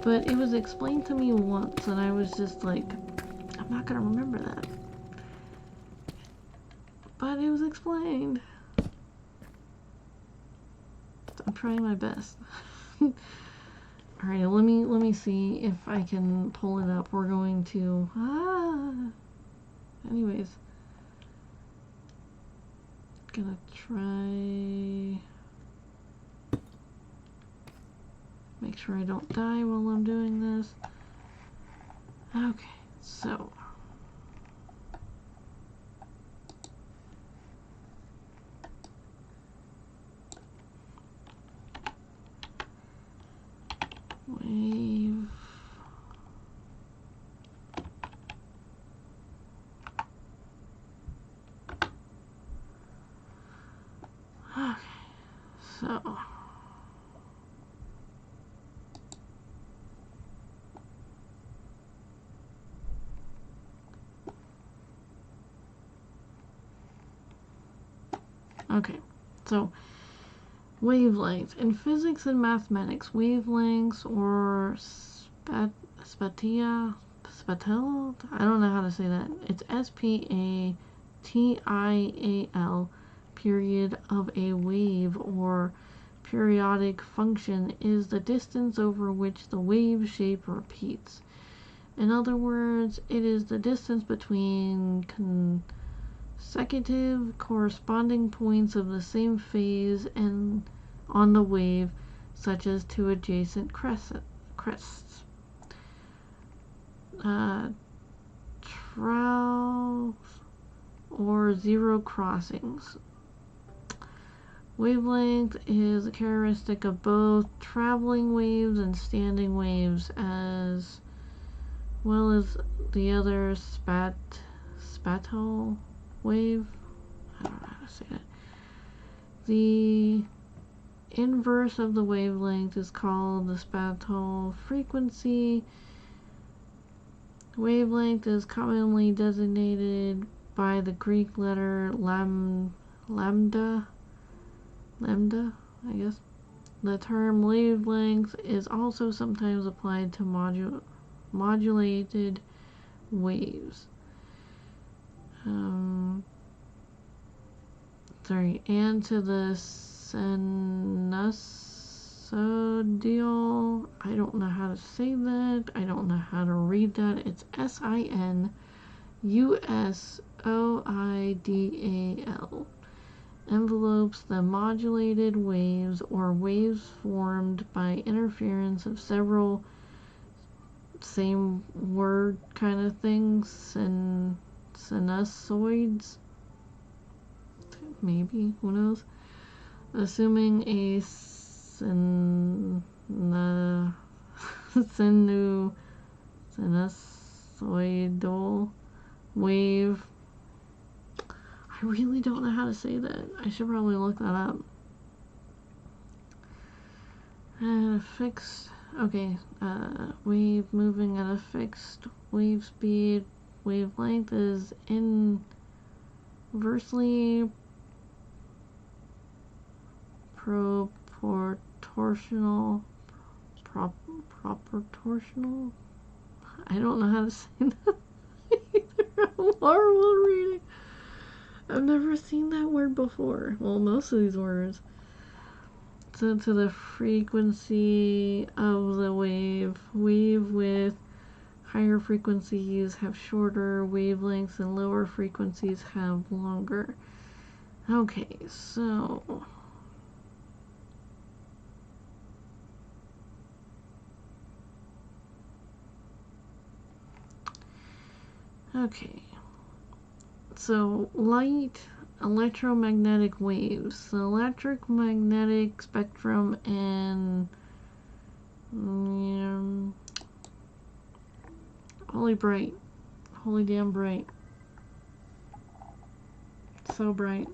but it was explained to me once and I was just like, I'm not gonna remember that, but it was explained. I'm trying my best. Alright, let me see if I can pull it up. We're going to anyways, gonna try make sure I don't die while I'm doing this. Okay, so wave. Okay, so okay, so wavelengths. In physics and mathematics, wavelengths or spatia, I don't know how to say that. It's SPATIAL, period, of a wave or periodic function is the distance over which the wave shape repeats. In other words, it is the distance between consecutive corresponding points of the same phase and on the wave, such as two adjacent crests. Troughs or zero crossings. Wavelength is a characteristic of both traveling waves and standing waves, as well as the other spatial wave. I don't know how to say that. The inverse of the wavelength is called the spatial frequency. Wavelength is commonly designated by the Greek letter lambda, I guess. The term wavelength is also sometimes applied to modulated waves. And to the sinusoidal, I don't know how to say that, I don't know how to read that, it's SINUSOIDAL, envelopes the modulated waves or waves formed by interference of several same word kind of things, sinusoids, maybe, who knows, assuming a sinusoidal wave. I really don't know how to say that. I should probably look that up. And a fixed, okay, wave moving at a fixed wave speed. Wavelength is inversely proportional Proportional? I don't know how to say that either. I'm horrible reading. I've never seen that word before. Well, most of these words. So to the frequency of the wave. Wave with higher frequencies have shorter wavelengths and lower frequencies have longer. Okay, so okay. So light electromagnetic waves. The electromagnetic spectrum and holy bright. Holy damn bright. So bright.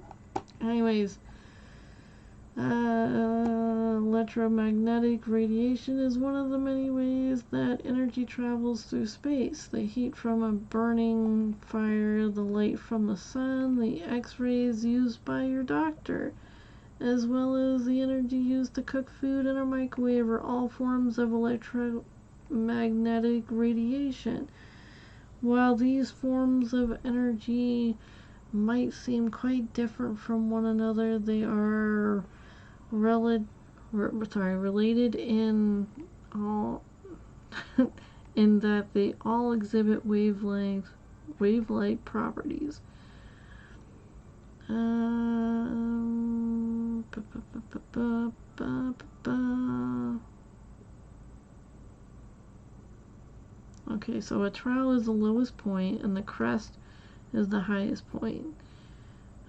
Anyways, electromagnetic radiation is one of the many ways that energy travels through space. The heat from a burning fire, the light from the sun, the X-rays used by your doctor, as well as the energy used to cook food in a microwave are all forms of electromagnetic radiation. While these forms of energy might seem quite different from one another, they are related in all in that they all exhibit wave-like properties. Okay, so a trowel is the lowest point and the crest is the highest point.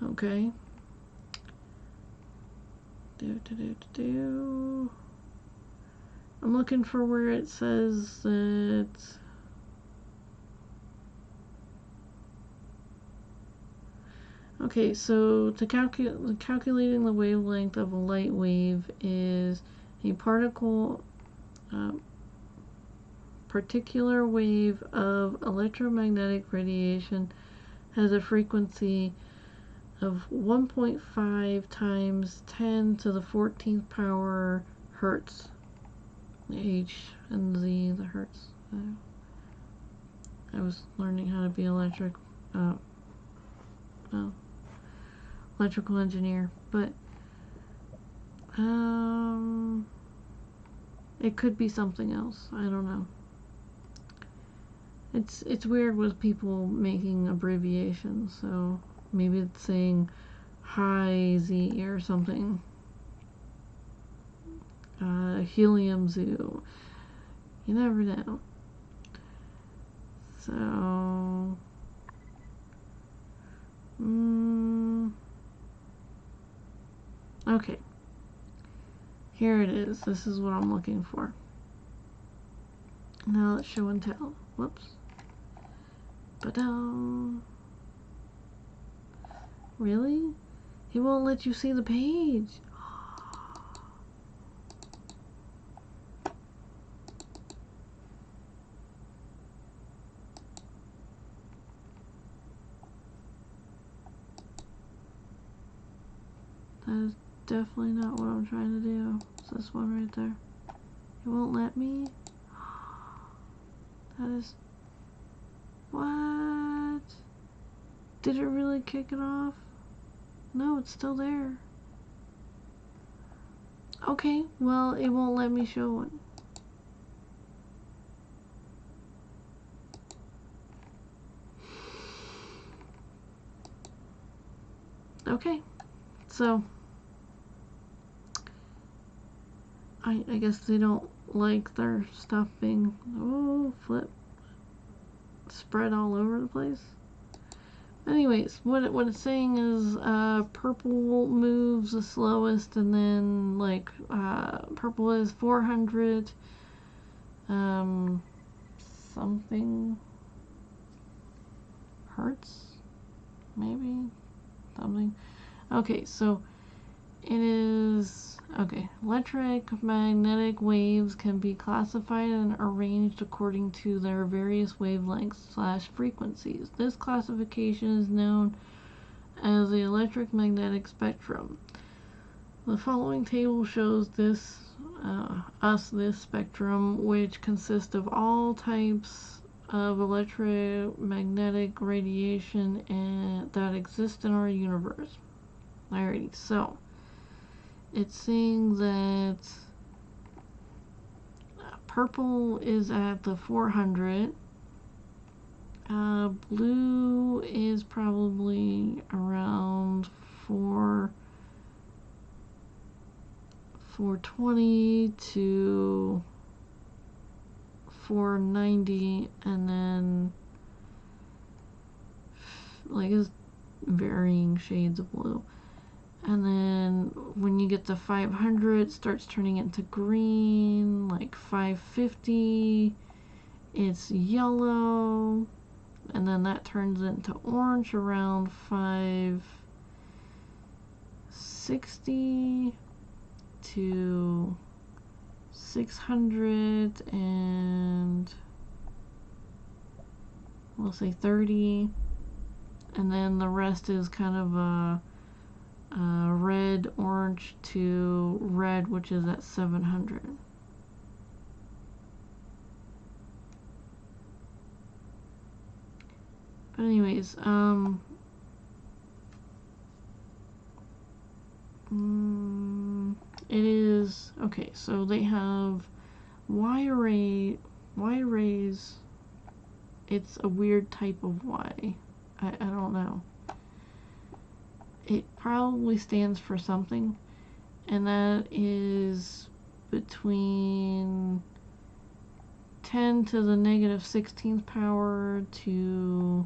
Okay. I'm looking for where it says that. Okay, so to calculating the wavelength of a light wave is a particular wave of electromagnetic radiation has a frequency of 1.5 times 10 to the 14th power hertz. The H and Z, the hertz. I was learning how to be electrical engineer, but it could be something else. I don't know. It's weird with people making abbreviations, so maybe it's saying high Z or something. Helium zoo. You never know. So okay. Here it is. This is what I'm looking for. Now let's show and tell. Whoops. Ba-dum. Really? He won't let you see the page. That is definitely not what I'm trying to do. It's this one right there. He won't let me? That is... What? Did it really kick it off? No, it's still there. Okay, well, it won't let me show it. Okay, so I guess they don't like their stuff being spread all over the place. Anyways, what it's saying is purple moves the slowest, and then like purple is 400 something hertz, maybe something. Okay, so it is okay. Electromagnetic waves can be classified and arranged according to their various wavelengths / frequencies. This classification is known as the electromagnetic spectrum. The following table shows this us this spectrum, which consists of all types of electromagnetic radiation and that exist in our universe. Alrighty, so it's saying that purple is at the 400. Blue is probably around 420 to 490, and then like it's varying shades of blue. And then when you get to 500, it starts turning into green. Like 550, it's yellow. And then that turns into orange around 560 to 600, and we'll say 30. And then the rest is kind of a red, orange to red, which is at 700. But anyways, it is okay. So they have Y arrays. It's a weird type of Y. I don't know. It probably stands for something, and that is between 10 to the negative 16th power to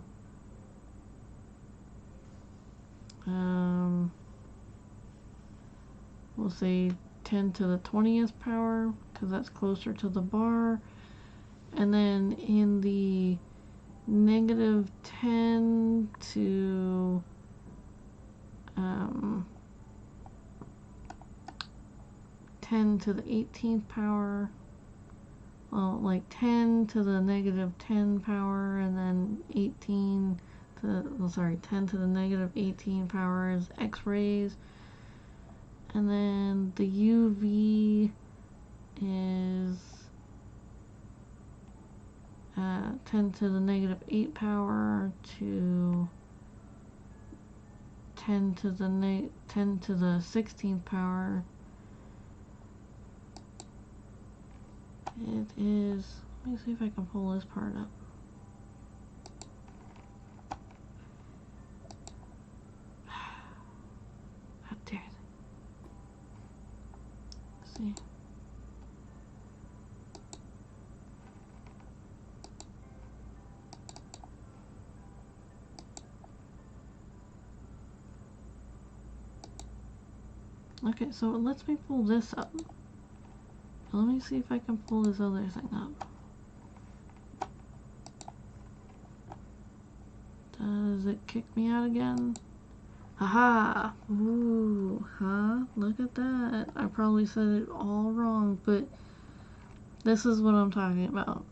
we'll say 10 to the 20th power, because that's closer to the bar. And then in the negative 10 to 10 to the 18th power, well, like 10 to the negative 10 power, and then 18 to, well, sorry, 10 to the negative 18 power is X-rays. And then the UV is 10 to the negative 8 power to 10 to the 16th power. It is, let me see if I can pull this part up. How dare they? See. Okay, so it lets me pull this up. Let me see if I can pull this other thing up. Does it kick me out again? Haha! Ooh, huh? Look at that. I probably said it all wrong, but this is what I'm talking about.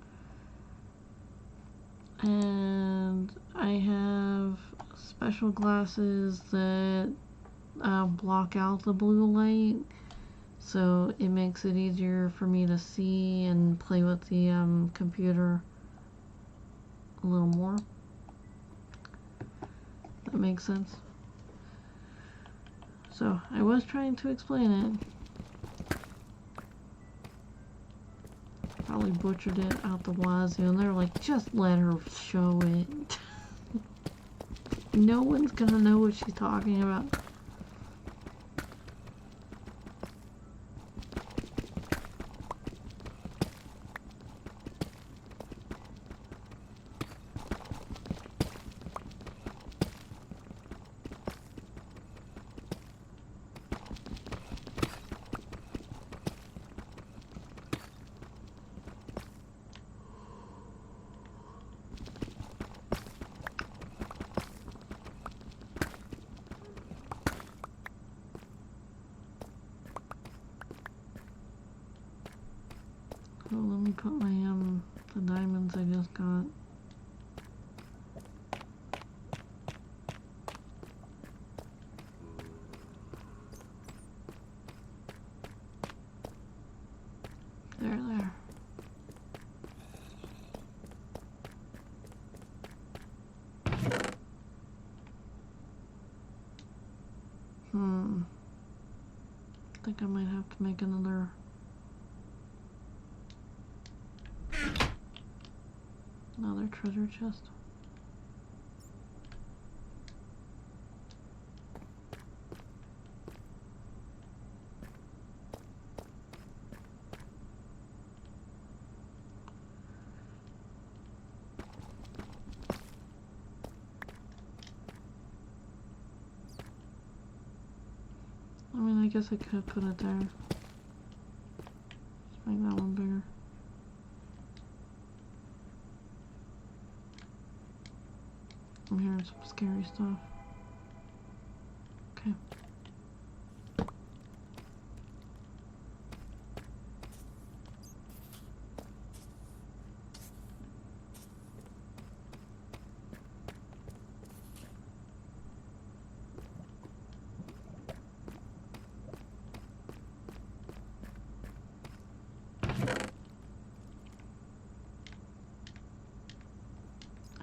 And I have special glasses that block out the blue light, so it makes it easier for me to see and play with the computer a little more. That makes sense. So I was trying to explain it. Probably butchered it out the wazoo, and they're like, just let her show it. No one's gonna know what she's talking about. So let me put my the diamonds I just got. I think I might have to make another treasure chest. I mean, I guess I could put it there. Just make that one bigger. I'm hearing some scary stuff. Okay.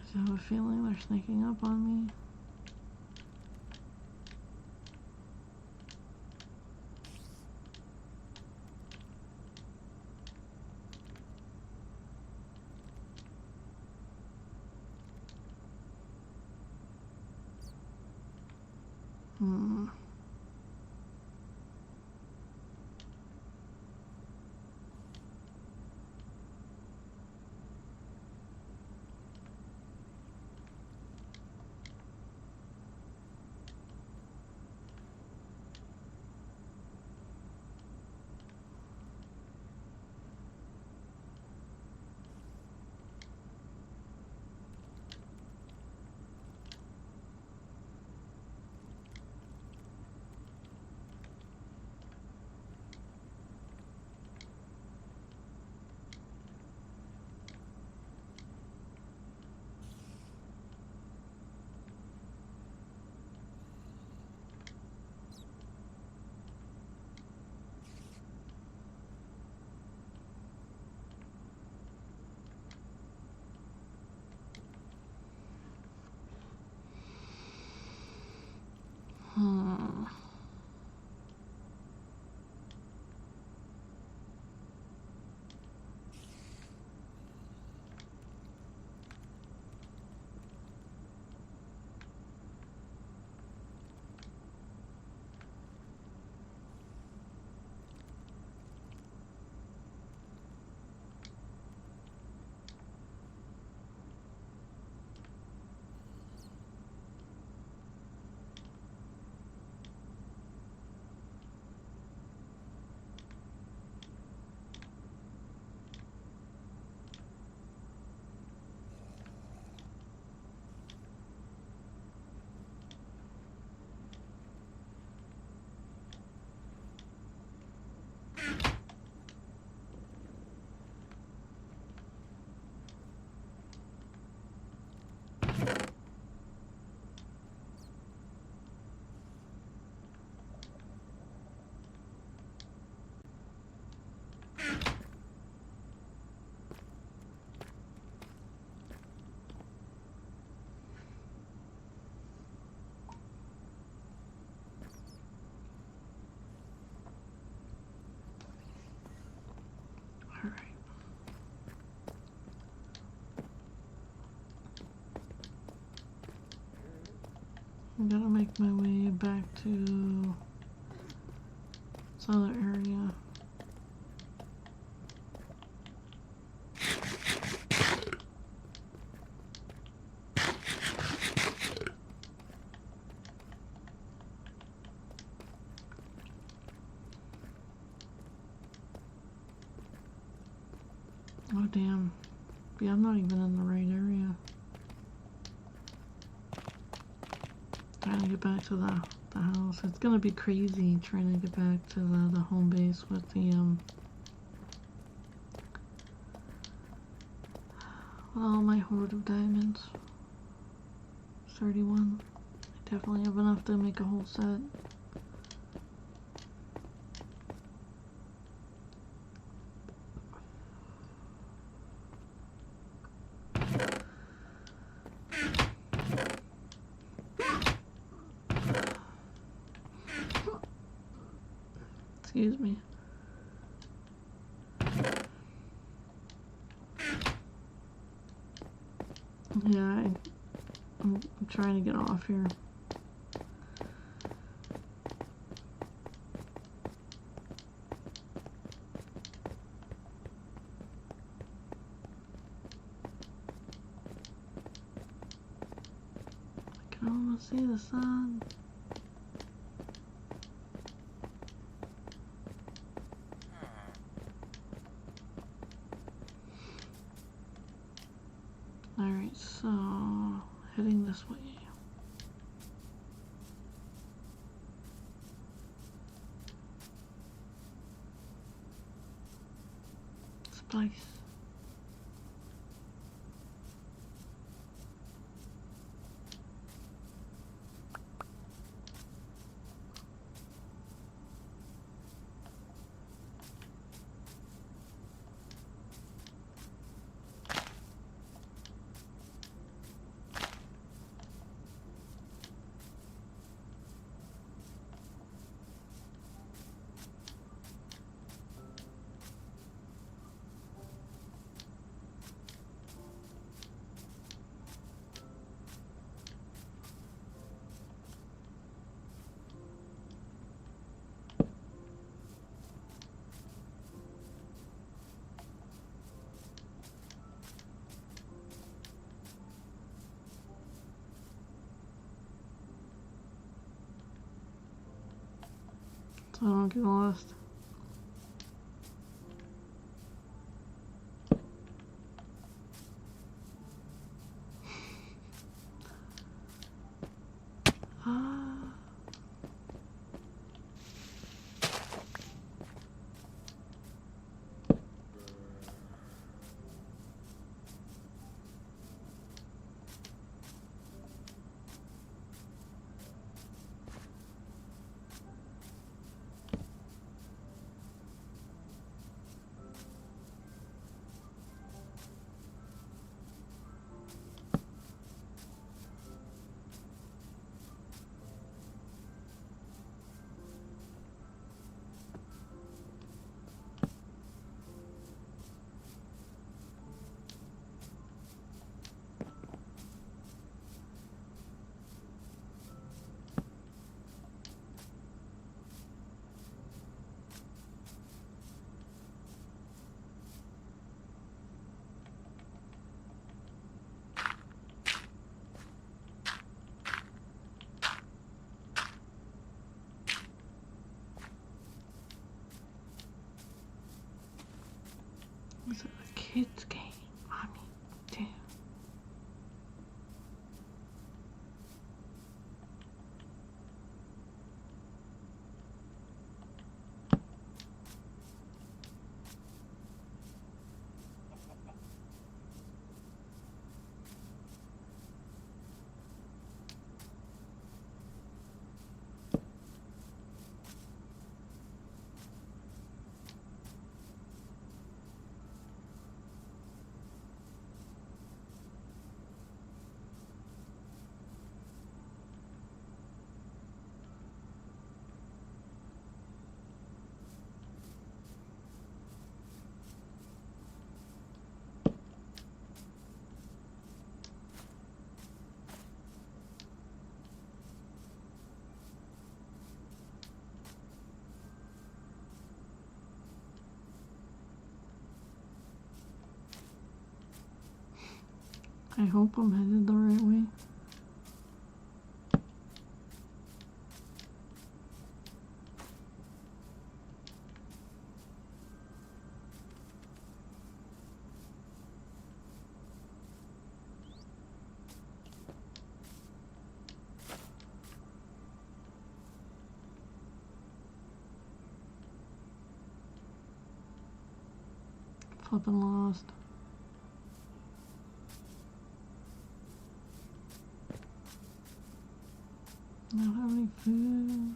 I have a feeling they're sneaking up on me. Alright. I'm gonna make my way back to this other area. Oh damn. Yeah, I'm not even in the right area. Trying to get back to the house. It's gonna be crazy trying to get back to the home base with all my hoard of diamonds. 31. I definitely have enough to make a whole set. Excuse me. Yeah, I'm trying to get off here. I can almost see the sun. Alright, so heading this way. Spice. So I don't get lost. It's a kid's game. I mean, damn. I hope I'm headed the right way. Flipping lost. I don't have any food.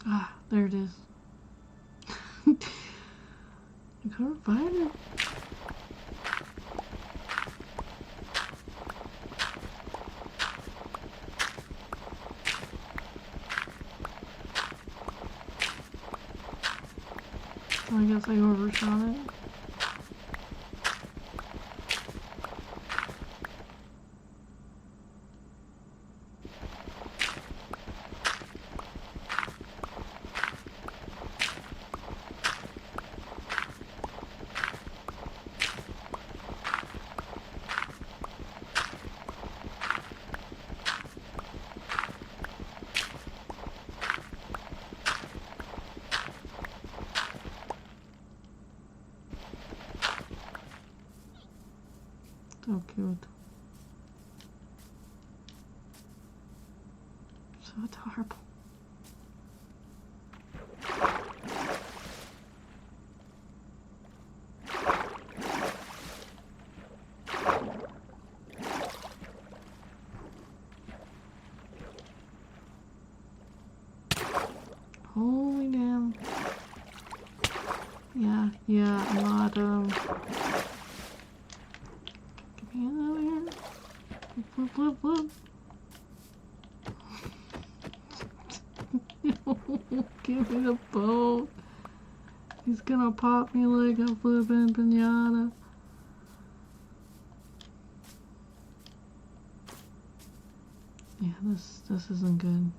Ah, there it is. I couldn't find it. I guess I overshot it. So cute. So adorable. Holy damn. Yeah, I'm not, get me out of here. Flip, flip, flip. Give me the boat. He's gonna pop me like a flippin' pinata. Yeah, this isn't good.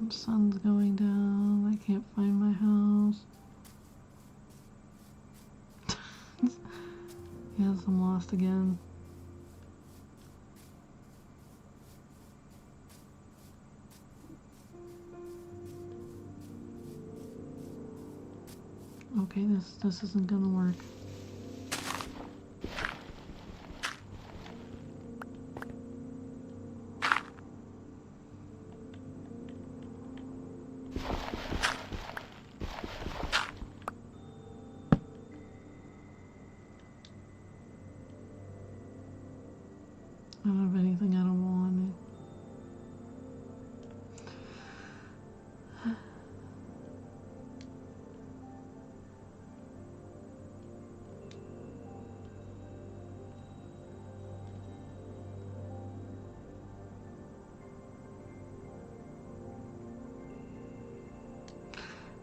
The sun's going down. I can't find my house. Yes, I'm lost again. Okay, this isn't gonna work. I don't have anything I don't want.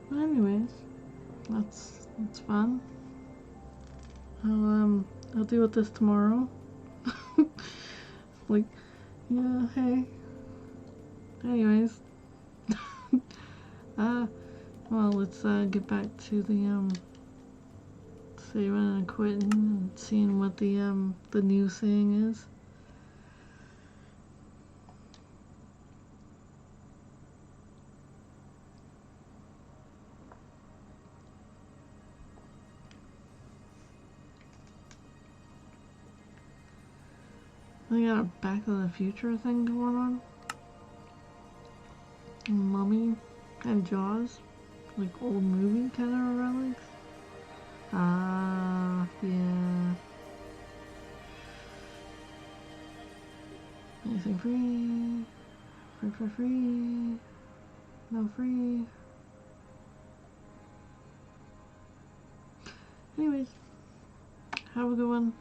But anyways, that's fun. I'll deal with this tomorrow. Like, yeah, hey. Anyways. Well, let's get back to the saving and quitting and seeing what the new thing is. They got a Back to the Future thing going on. Mummy and Jaws, like old movie kind of relics. Ah, yeah. Anything free? Free. No free. Anyways, have a good one.